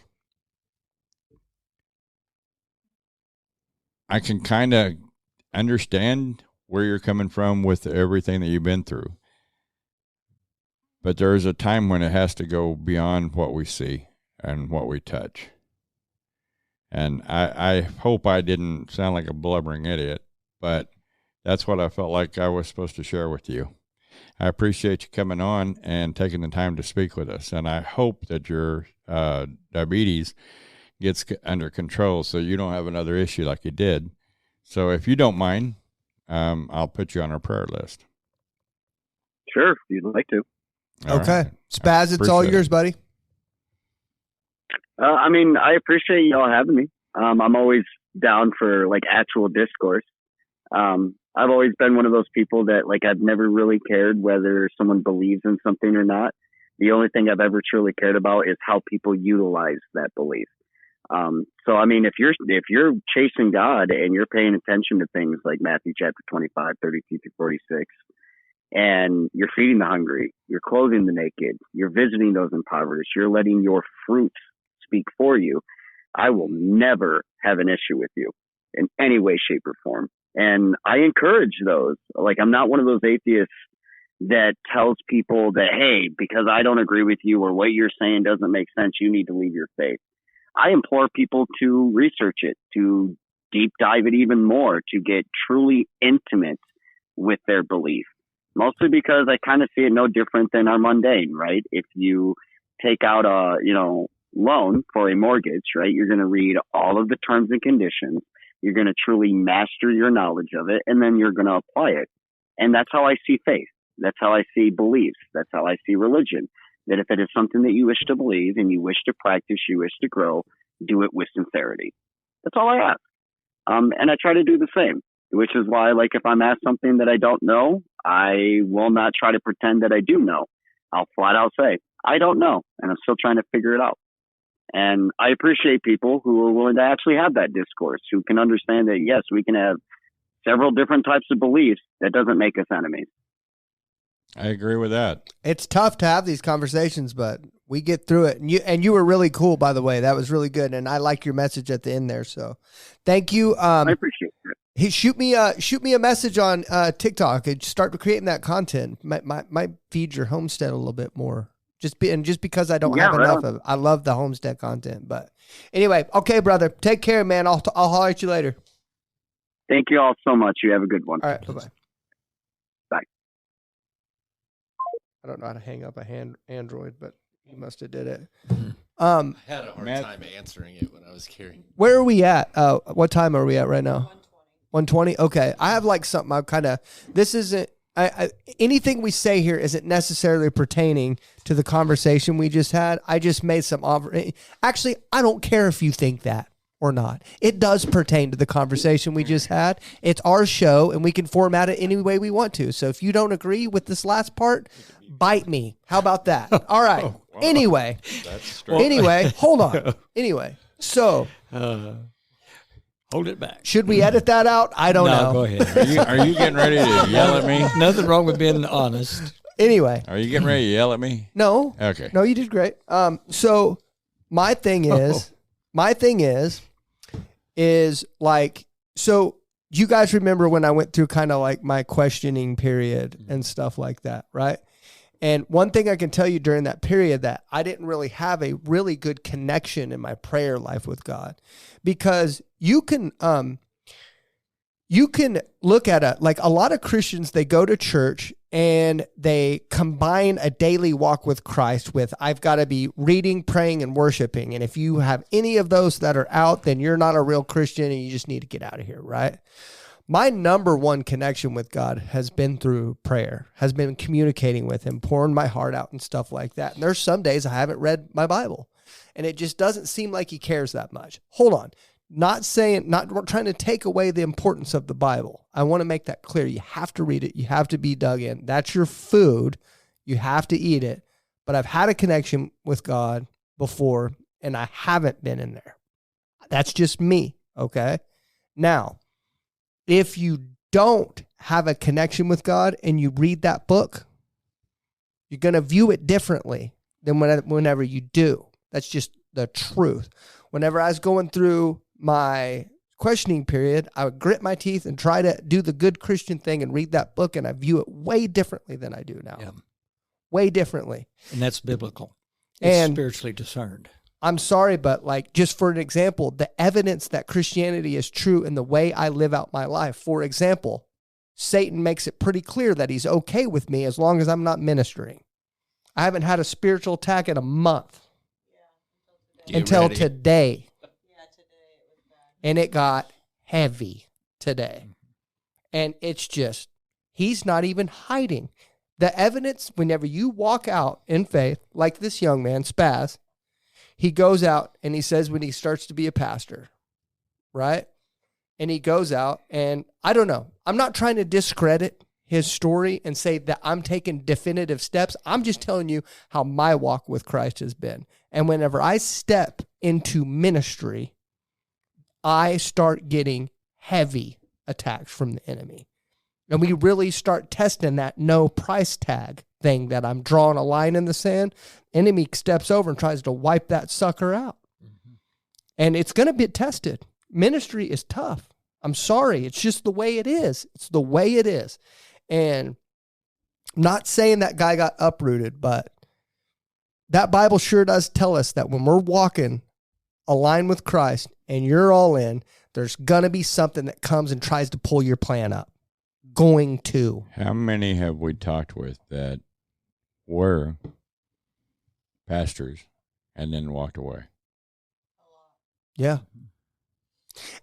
I can kind of understand where you're coming from with everything that you've been through. But there is a time when it has to go beyond what we see and what we touch. And I hope I didn't sound like a blubbering idiot, but that's what I felt like I was supposed to share with you. I appreciate you coming on and taking the time to speak with us. And I hope that your diabetes gets under control so you don't have another issue like you did. So if you don't mind, I'll put you on our prayer list. Sure, if you'd like to. Okay. Right. Spaz, it's all yours, buddy. I appreciate y'all having me. I'm always down for like actual discourse. I've always been one of those people that like I've never really cared whether someone believes in something or not. The only thing I've ever truly cared about is how people utilize that belief. So I mean, if you're chasing God and you're paying attention to things like Matthew chapter 25, 32 through 46, and you're feeding the hungry, you're clothing the naked, you're visiting those impoverished, you're letting your fruits speak for you, I will never have an issue with you in any way, shape, or form. And I encourage those. Like, I'm not one of those atheists that tells people that, hey, because I don't agree with you or what you're saying doesn't make sense, you need to leave your faith. I implore people to research it, to deep dive it even more, to get truly intimate with their belief. Mostly because I kind of see it no different than our mundane, right? If you take out a, loan for a mortgage, right, you're going to read all of the terms and conditions. You're going to truly master your knowledge of it, and then you're going to apply it. And that's how I see faith. That's how I see beliefs. That's how I see religion. That if it is something that you wish to believe and you wish to practice, you wish to grow, do it with sincerity. That's all I ask. And I try to do the same. which is why, like, if I'm asked something that I don't know, I will not try to pretend that I do know. I'll flat out say, I don't know, and I'm still trying to figure it out. And I appreciate people who are willing to actually have that discourse, who can understand that, yes, we can have several different types of beliefs. That doesn't make us enemies. I agree with that. It's tough to have these conversations, but we get through it. And you were really cool, by the way. That was really good, and I like your message at the end there. So, thank you. I appreciate it. Shoot me a message on TikTok and start creating that content. Might feed your homestead a little bit more. Just because I don't have enough of it. I love the homestead content. But anyway, okay, brother. Take care, man. I'll holler at you later. Thank you all so much. You have a good one. All right. Bye-bye. Bye. I don't know how to hang up a Android, but he must have did it. I had a hard time answering it when I was carrying. Where are we at? What time are we at right now? 120. Okay. I have like something I'm kind of, this isn't, anything we say here isn't necessarily pertaining to the conversation we just had. I just made some actually, I don't care if you think that or not. It does pertain to the conversation we just had. It's our show and we can format it any way we want to. So if you don't agree with this last part, bite me. How about that? All right. Anyway, hold on. Anyway, so hold it back. Should we edit that out? I don't know. Go ahead. Are you getting ready to yell at me? Nothing wrong with being honest. Anyway. Are you getting ready to yell at me? No. Okay. No, you did great. So my thing is like, so you guys remember when I went through kind of like my questioning period and stuff like that, right? And one thing I can tell you during that period that I didn't really have a really good connection in my prayer life with God, because you can look at like a lot of Christians, they go to church and they combine a daily walk with Christ with, I've got to be reading, praying, and worshiping. And if you have any of those that are out, then you're not a real Christian and you just need to get out of here, right? My number one connection with God has been through prayer, has been communicating with him, pouring my heart out and stuff like that. And there's some days I haven't read my Bible and it just doesn't seem like he cares that much. Hold on. Not trying to take away the importance of the Bible. I want to make that clear. You have to read it. You have to be dug in. That's your food. You have to eat it. But I've had a connection with God before and I haven't been in there. That's just me. Okay. Now, if you don't have a connection with God and you read that book, you're going to view it differently than whenever you do. That's just the truth. Whenever I was going through my questioning period, I would grit my teeth and try to do the good Christian thing and read that book, and I view it way differently than I do now. Yeah. Way differently. And that's biblical. It's spiritually discerned. I'm sorry, but like, just for an example, the evidence that Christianity is true in the way I live out my life. For example, Satan makes it pretty clear that he's okay with me as long as I'm not ministering. I haven't had a spiritual attack in a month. Until today. Yeah, today it was bad. And it got heavy today. And it's just, he's not even hiding. The evidence, whenever you walk out in faith, like this young man, Spaz, he goes out and he says when he starts to be a pastor, right? And he goes out and I don't know. I'm not trying to discredit his story and say that I'm taking definitive steps. I'm just telling you how my walk with Christ has been. And whenever I step into ministry, I start getting heavy attacks from the enemy. And we really start testing that no price tag thing that I'm drawing a line in the sand. Enemy steps over and tries to wipe that sucker out. Mm-hmm. And it's going to be tested. Ministry is tough. I'm sorry. It's just the way it is. It's the way it is. And I'm not saying that guy got uprooted, but that Bible sure does tell us that when we're walking aligned with Christ and you're all in, there's going to be something that comes and tries to pull your plan up. Going to. How many have we talked with that were pastors and then walked away? Yeah.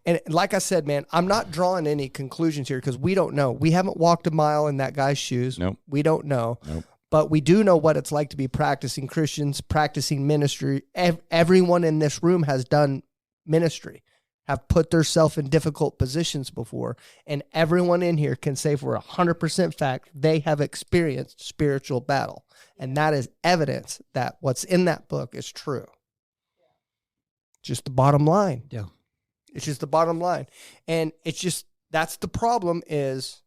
And like I said, man, I'm not drawing any conclusions here because we don't know. We haven't walked a mile in that guy's shoes. Nope. We don't know. Nope. But we do know what it's like to be practicing Christians, practicing ministry. Everyone in this room has done ministry, have put themselves in difficult positions before. And everyone in here can say for 100% fact, they have experienced spiritual battle. And that is evidence that what's in that book is true. Just the bottom line. Yeah. It's just the bottom line. And it's just, that's the problem is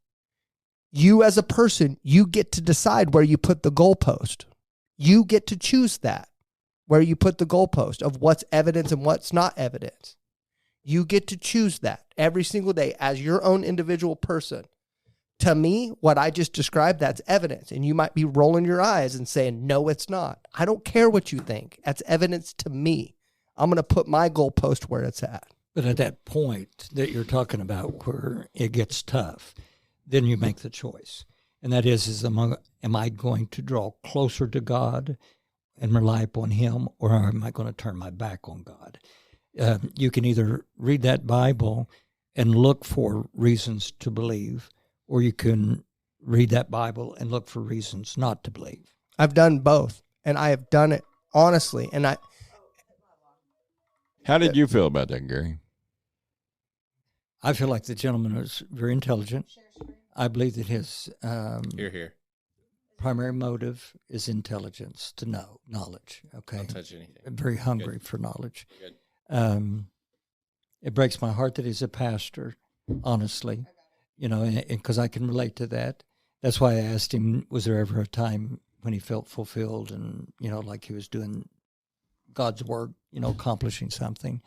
you as a person, you get to decide where you put the goalpost. You get to choose that, where you put the goalpost of what's evidence and what's not evidence. You get to choose that every single day as your own individual person. To me, what I just described, that's evidence. And you might be rolling your eyes and saying, no, it's not. I don't care what you think. That's evidence to me. I'm going to put my goalpost where it's at. But at that point that you're talking about where it gets tough, then you make the choice. And that is am I going to draw closer to God and rely upon him, or am I going to turn my back on God? You can either read that Bible and look for reasons to believe, or you can read that Bible and look for reasons not to believe. I've done both, and I have done it honestly. And How did you feel about that, Gary? I feel like the gentleman was very intelligent. I believe that his Here. primary motive is intelligence, to know, knowledge. Okay. Don't touch anything. I'm very hungry for knowledge. Good. It breaks my heart that he's a pastor, honestly, because I can relate to that. That's why I asked him, was there ever a time when he felt fulfilled and, like he was doing God's work, accomplishing something.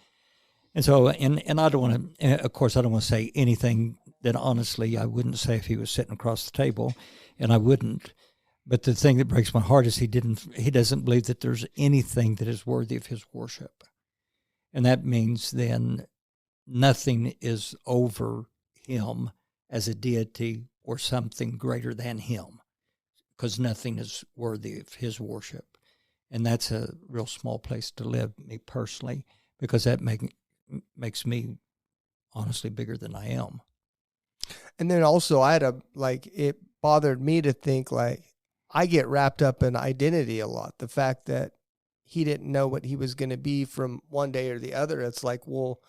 And so, and I don't want to, of course, I don't want to say anything that honestly I wouldn't say if he was sitting across the table, and I wouldn't. But the thing that breaks my heart is he doesn't believe that there's anything that is worthy of his worship. And that means then nothing is over him as a deity or something greater than him, because nothing is worthy of his worship. And that's a real small place to live, me personally, because that makes me honestly bigger than I am. And then also it bothered me to think I get wrapped up in identity a lot. The fact that he didn't know what he was going to be from one day or the other. It's like, well,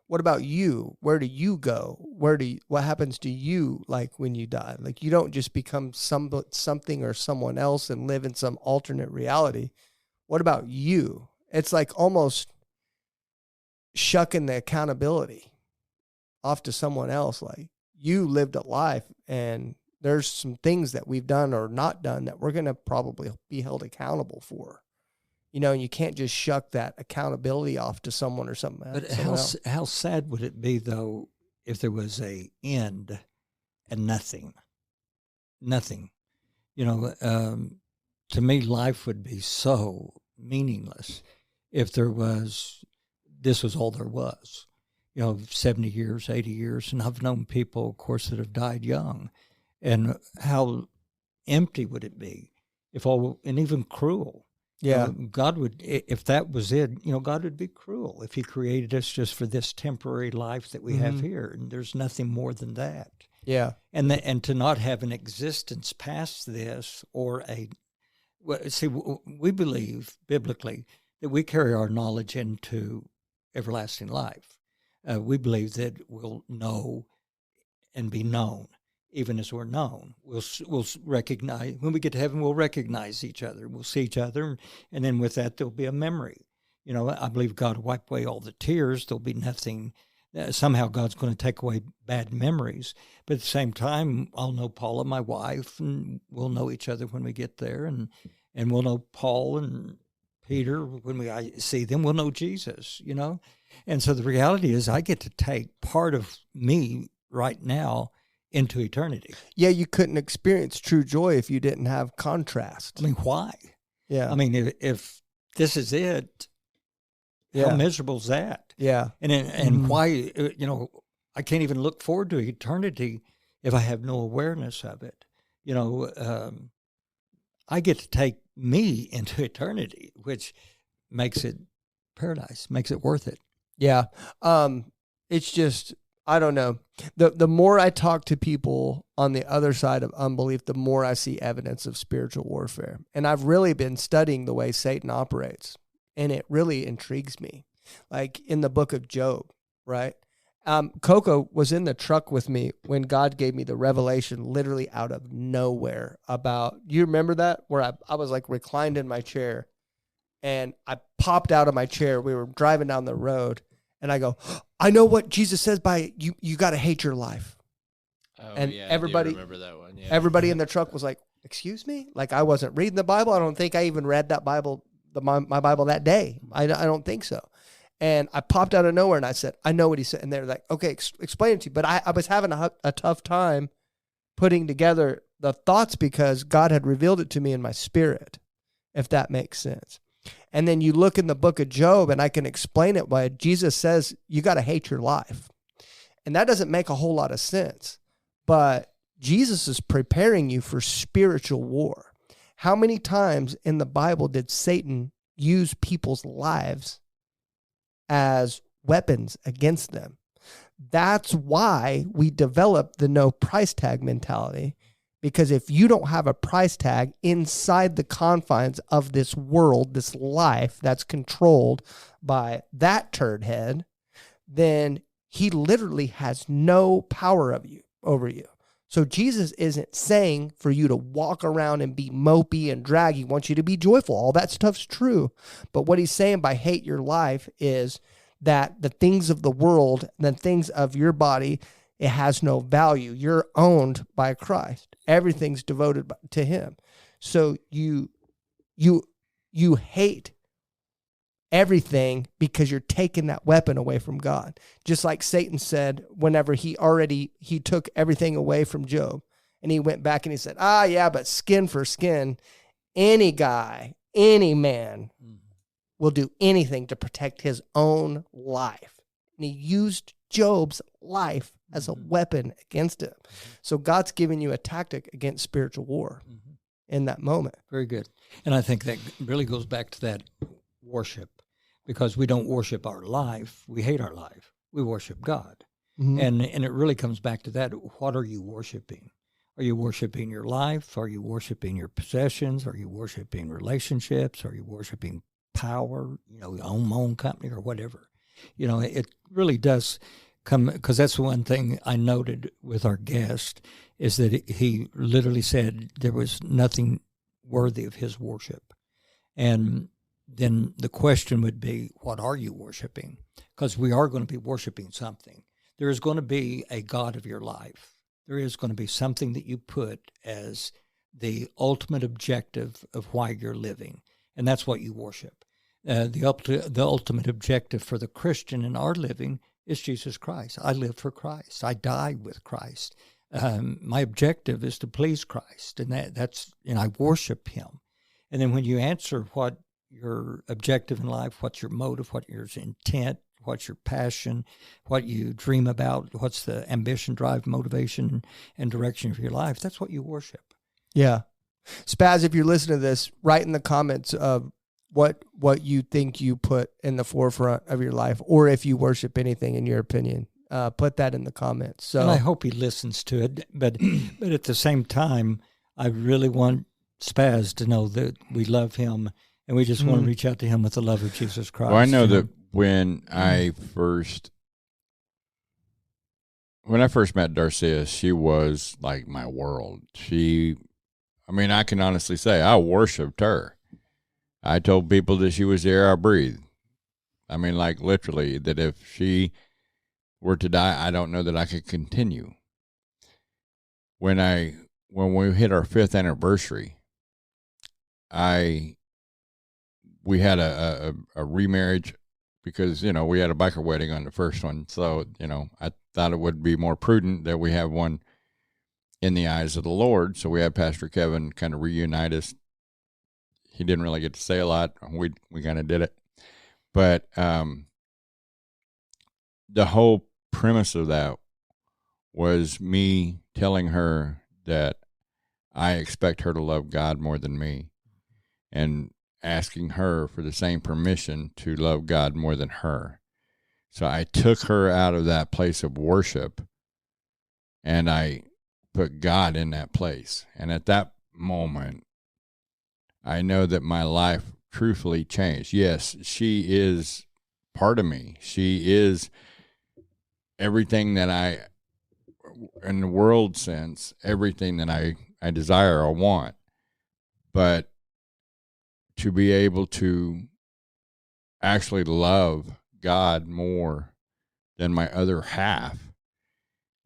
what about you? Where do you go? What happens to you when you die? You don't just become something or someone else and live in some alternate reality. What about you? It's almost shucking the accountability off to someone else. You lived a life, and there's some things that we've done or not done that we're going to probably be held accountable for. And you can't just shuck that accountability off to someone or something. But how sad would it be, though, if there was a end and nothing? Nothing. To me, life would be so meaningless if this was all there was. 70 years, 80 years. And I've known people, of course, that have died young. And how empty would it be and even cruel. Yeah. God would, if that was it, God would be cruel if he created us just for this temporary life that we have here. And there's nothing more than that. Yeah. And to not have an existence past this we believe biblically that we carry our knowledge into everlasting life. We believe that we'll know and be known, even as we're known. We'll recognize, when we get to heaven, we'll recognize each other. We'll see each other, and then with that, there'll be a memory. I believe God will wipe away all the tears. There'll be nothing. Somehow God's going to take away bad memories. But at the same time, I'll know Paula, my wife, and we'll know each other when we get there, and we'll know Paul and Peter when we see them. We'll know Jesus, And so the reality is I get to take part of me right now into eternity. Yeah, you couldn't experience true joy if you didn't have contrast. I mean, why? Yeah. I mean, if this is it, how miserable is that? Yeah. And why, I can't even look forward to eternity if I have no awareness of it. I get to take me into eternity, which makes it paradise, makes it worth it. Yeah. It's just, I don't know. The more I talk to people on the other side of unbelief, the more I see evidence of spiritual warfare. And I've really been studying the way Satan operates, and it really intrigues me. In the book of Job, right? Coco was in the truck with me when God gave me the revelation literally out of nowhere about, you remember that? Where I was like reclined in my chair and I popped out of my chair. We were driving down the road and I go, I know what Jesus says by you got to hate your life. Oh, And yeah, everybody, I do remember that one. Yeah. everybody in the truck was like, excuse me? Like I wasn't reading the Bible. I don't think I even read that Bible, my Bible that day. I don't think so. And I popped out of nowhere and I said, I know what he said. And they're like, okay, explain it to you. But I was having a tough time putting together the thoughts because God had revealed it to me in my spirit, if that makes sense. And then you look in the book of Job and I can explain it why Jesus says you got to hate your life. And that doesn't make a whole lot of sense. But Jesus is preparing you for spiritual war. How many times in the Bible did Satan use people's lives as weapons against them? That's why we developed the no price tag mentality, because if you don't have a price tag inside the confines of this world, this life that's controlled by that turd head, then he literally has no power over you. So Jesus isn't saying for you to walk around and be mopey and drag. He wants you to be joyful. All that stuff's true. But what he's saying by hate your life is that the things of the world, the things of your body, it has no value. You're owned by Christ. Everything's devoted to him. So you hate everything because you're taking that weapon away from God. Just like Satan said whenever he took everything away from Job. And he went back and he said, yeah, but skin for skin, any guy, any man will do anything to protect his own life. And he used Job's life as a weapon against him. So God's giving you a tactic against spiritual war in that moment. Very good. And I think that really goes back to that worship, because we don't worship our life. We hate our life. We worship God. And it really comes back to that. What are you worshiping? Are you worshiping your life? Are you worshiping your possessions? Are you worshiping relationships? Are you worshiping power, your own company or whatever? It really does come, because that's the one thing I noted with our guest, is that he literally said there was nothing worthy of his worship. And then the question would be, what are you worshiping? Because we are going to be worshiping something. There is going to be a God of your life. There is going to be something that you put as the ultimate objective of why you're living, and that's what you worship. The ultimate objective for the Christian in our living is Jesus Christ. I live for Christ. I die with Christ. My objective is to please Christ, and I worship him. And then when you answer what your objective in life, what's your motive, what's your intent, what's your passion, what you dream about, what's the ambition, drive, motivation, and direction of your life, that's what you worship. Yeah. Spaz, if you're listening to this, write in the comments of what you think you put in the forefront of your life, or if you worship anything in your opinion. Put that in the comments. So, and I hope he listens to it. But at the same time, I really want Spaz to know that we love him, and we just want to reach out to him with the love of Jesus Christ. Well, I know that when I first met Darcia, she was like my world. I can honestly say I worshiped her. I told people that she was the air I breathed. Like literally, that if she were to die, I don't know that I could continue. When we hit our 5th anniversary, we had a remarriage, because, we had a biker wedding on the first one. So, I thought it would be more prudent that we have one in the eyes of the Lord. So we had Pastor Kevin kind of reunite us. He didn't really get to say a lot. We kind of did it. But the whole premise of that was me telling her that I expect her to love God more than me, and asking her for the same permission to love God more than her. So I took her out of that place of worship, and I put God in that place. And at that moment, I know that my life truthfully changed. Yes, she is part of me. She is everything that in the world sense, everything that I desire or want. But to be able to actually love God more than my other half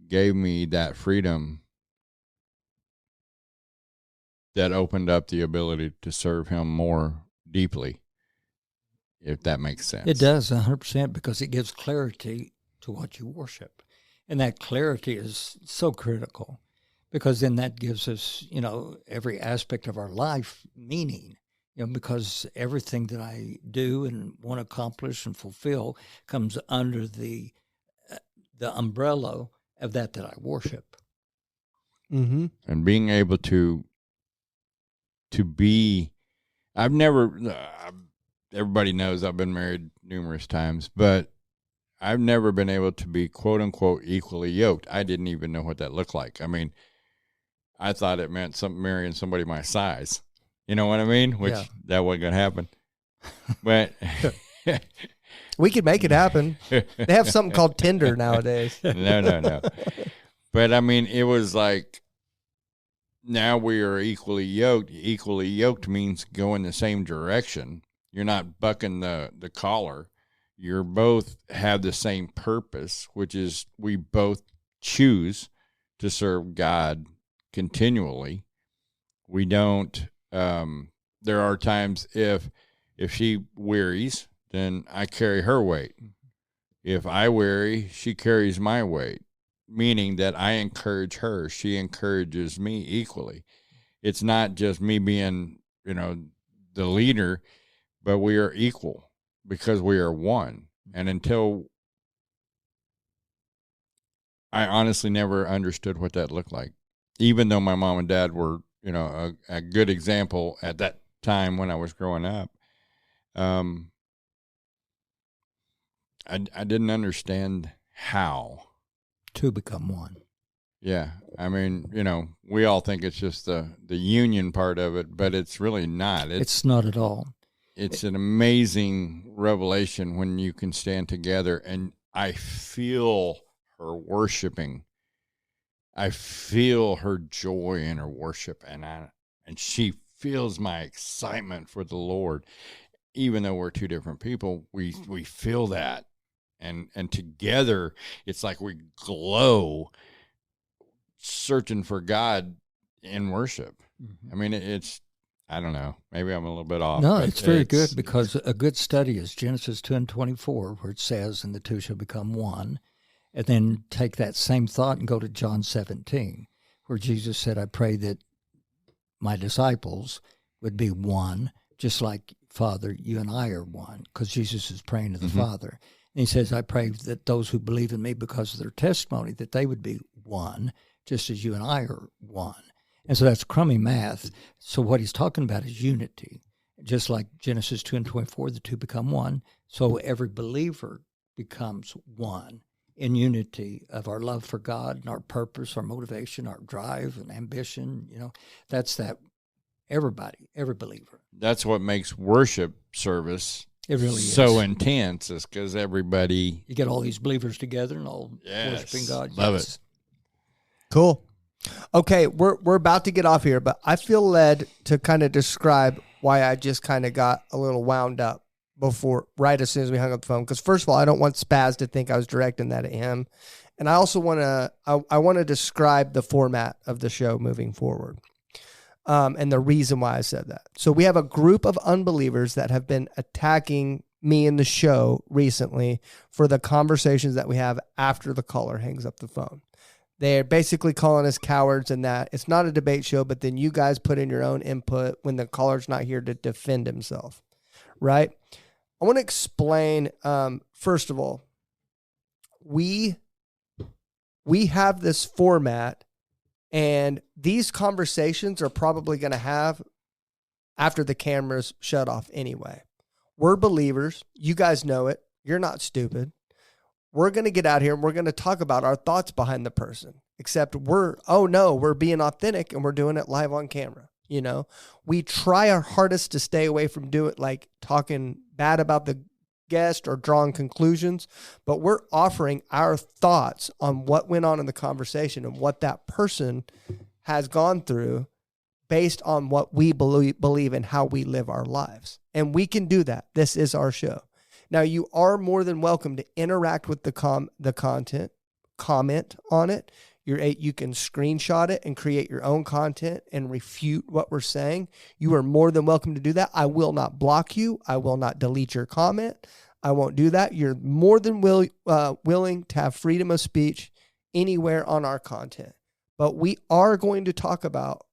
gave me that freedom that opened up the ability to serve him more deeply, if that makes sense. It does, 100%, because it gives clarity to what you worship. And that clarity is so critical, because then that gives us, every aspect of our life meaning, because everything that I do and want to accomplish and fulfill comes under the umbrella of that I worship. Mm-hmm. And being able to be, everybody knows I've been married numerous times, but I've never been able to be quote unquote equally yoked. I didn't even know what that looked like. I mean, I thought it meant marrying somebody my size. You know what I mean? Which that wasn't going to happen. But we could make it happen. They have something called Tinder nowadays. No. But I mean, it was like, now we are equally yoked. Equally yoked means go in the same direction. You're not bucking the collar. You're both have the same purpose, which is we both choose to serve God continually. We don't, there are times if she wearies, then I carry her weight. If I weary, she carries my weight, meaning that I encourage her. She encourages me equally. It's not just me being, the leader, but we are equal because we are one. And until I honestly never understood what that looked like, even though my mom and dad were, a good example at that time when I was growing up. I didn't understand how to become one. Yeah. I mean, we all think it's just the union part of it, but it's really not. It's not at all. It's an amazing revelation when you can stand together, and I feel her worshiping. I feel her joy in her worship, and she feels my excitement for the Lord. Even though we're two different people, we feel that. And together, it's like we glow searching for God in worship. Mm-hmm. I mean, it's, I don't know, maybe I'm a little bit off. No, it's very good, because a good study is Genesis 2:24, where it says, and the two shall become one. And then take that same thought and go to John 17, where Jesus said, I pray that my disciples would be one, just like, Father, you and I are one, because Jesus is praying to the mm-hmm. Father. And he says, I pray that those who believe in me because of their testimony, that they would be one, just as you and I are one. And so that's crummy math. So what he's talking about is unity. Just like Genesis 2:24, the two become one. So every believer becomes one in unity of our love for God and our purpose, our motivation, our drive and ambition. That's that everybody, every believer. That's what makes worship service it really so intense, is because everybody... You get all these believers together and all worshiping God. Love it. Cool. Okay, we're about to get off here, but I feel led to kind of describe why I just kind of got a little wound up right as soon as we hung up the phone. Because first of all, I don't want Spaz to think I was directing that at him. And I also want to, I want to describe the format of the show moving forward. And the reason why I said that. So we have a group of unbelievers that have been attacking me in the show recently for the conversations that we have after the caller hangs up the phone. They're basically calling us cowards, and that it's not a debate show, but then you guys put in your own input when the caller's not here to defend himself, right? I want to explain, first of all, we have this format, and these conversations are probably going to have after the cameras shut off anyway. We're believers. You guys know it. You're not stupid. We're going to get out here and we're going to talk about our thoughts behind the person, except we're being authentic and we're doing it live on camera. We try our hardest to stay away from talking bad about the guessed or drawn conclusions, but we're offering our thoughts on what went on in the conversation and what that person has gone through based on what we believe and how we live our lives. And we can do that. This is our show. Now, you are more than welcome to interact with the content, comment on it. You can screenshot it and create your own content and refute what we're saying. You are more than welcome to do that. I will not block you. I will not delete your comment. I won't do that. You're more than willing to have freedom of speech anywhere on our content. But we are going to talk about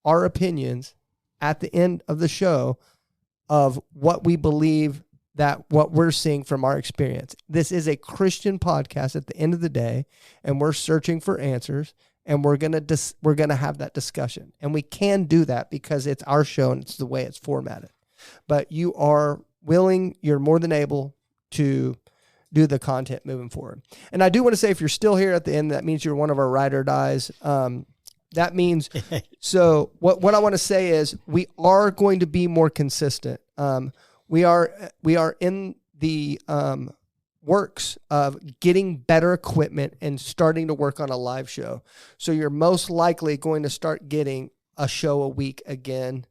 our opinions at the end of the show of what we believe, that what we're seeing from our experience. This is a Christian podcast at the end of the day, and we're searching for answers, and we're gonna have that discussion. And we can do that because it's our show and it's the way it's formatted. But you are willing, you're more than able to do the content moving forward. And I do want to say, if you're still here at the end, that means you're one of our ride or dies. That means, so what I want to say is we are going to be more consistent. We are in the works of getting better equipment and starting to work on a live show. So you're most likely going to start getting a show a week again,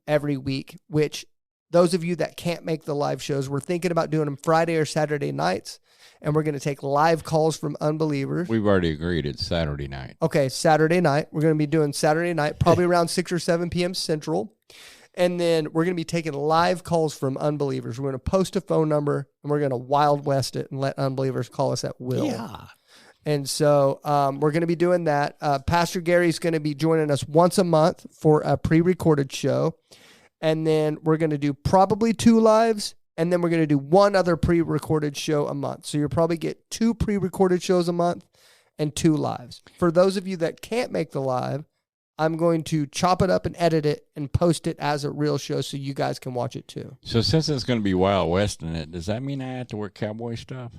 every week, which those of you that can't make the live shows, we're thinking about doing them Friday or Saturday nights, and we're going to take live calls from unbelievers. We've already agreed it's Saturday night. Okay, Saturday night. We're going to be doing Saturday night, probably around 6 or 7 p.m. Central. And then we're going to be taking live calls from unbelievers. We're going to post a phone number, and we're going to Wild West it and let unbelievers call us at will. Yeah. And so we're going to be doing that. Pastor Gary's going to be joining us once a month for a pre-recorded show. And then we're going to do probably 2 lives, and then we're going to do 1 other pre-recorded show a month. So you'll probably get 2 pre-recorded shows a month and 2 lives. For those of you that can't make the live, I'm going to chop it up and edit it and post it as a real show so you guys can watch it too. So since it's going to be Wild West in it, does that mean I have to wear cowboy stuff?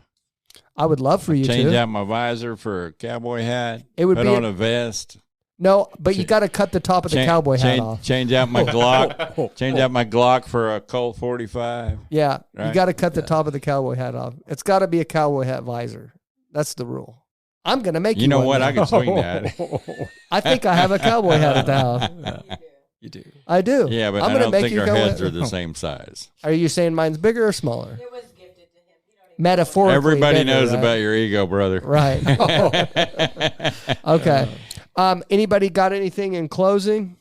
I would love for you to. Change out my visor for a cowboy hat, It would put be on a vest. No, but you got to cut the top of the cowboy hat off. Change out my Glock. Change out my Glock for a Colt 45. Yeah, right? You got to cut the top of the cowboy hat off. It's got to be a cowboy hat visor. That's the rule. I'm going to make you You know one what? now. I can swing that. I think I have a cowboy hat at the house. You do. I do. Yeah, but I'm I gonna don't make think you our go heads with- are the same size. Are you saying mine's bigger or smaller? It was gifted to him. You don't even Metaphorically. Everybody bigger, knows right? about your ego, brother. Right. Okay. Anybody got anything in closing?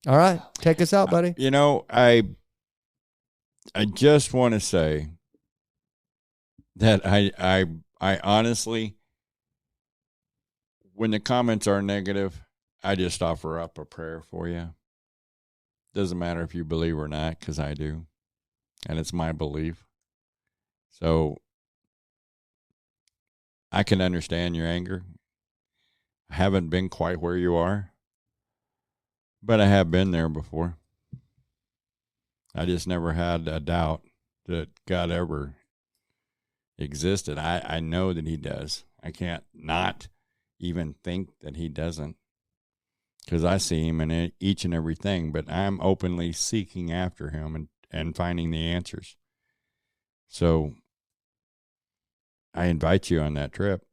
All right. Take us out, buddy. You know, I just want to say that I honestly, when the comments are negative, I just offer up a prayer for you. Doesn't matter if you believe or not, because I do, and it's my belief. So I can understand your anger. I haven't been quite where you are, but I have been there before. I just never had a doubt that God ever existed. I know that he does. I can't not even think that he doesn't, because I see him in each and everything, but I'm openly seeking after him and finding the answers. So I invite you on that trip.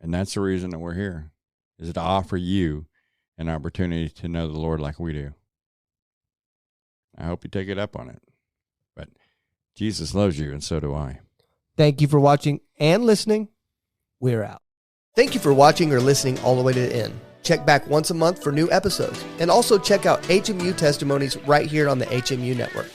And that's the reason that we're here, is to offer you an opportunity to know the Lord like we do. I hope you take it up on it. But Jesus loves you, and so do I. Thank you for watching and listening. We're out. Thank you for watching or listening all the way to the end. Check back once a month for new episodes. And also check out HMU testimonies right here on the HMU Network.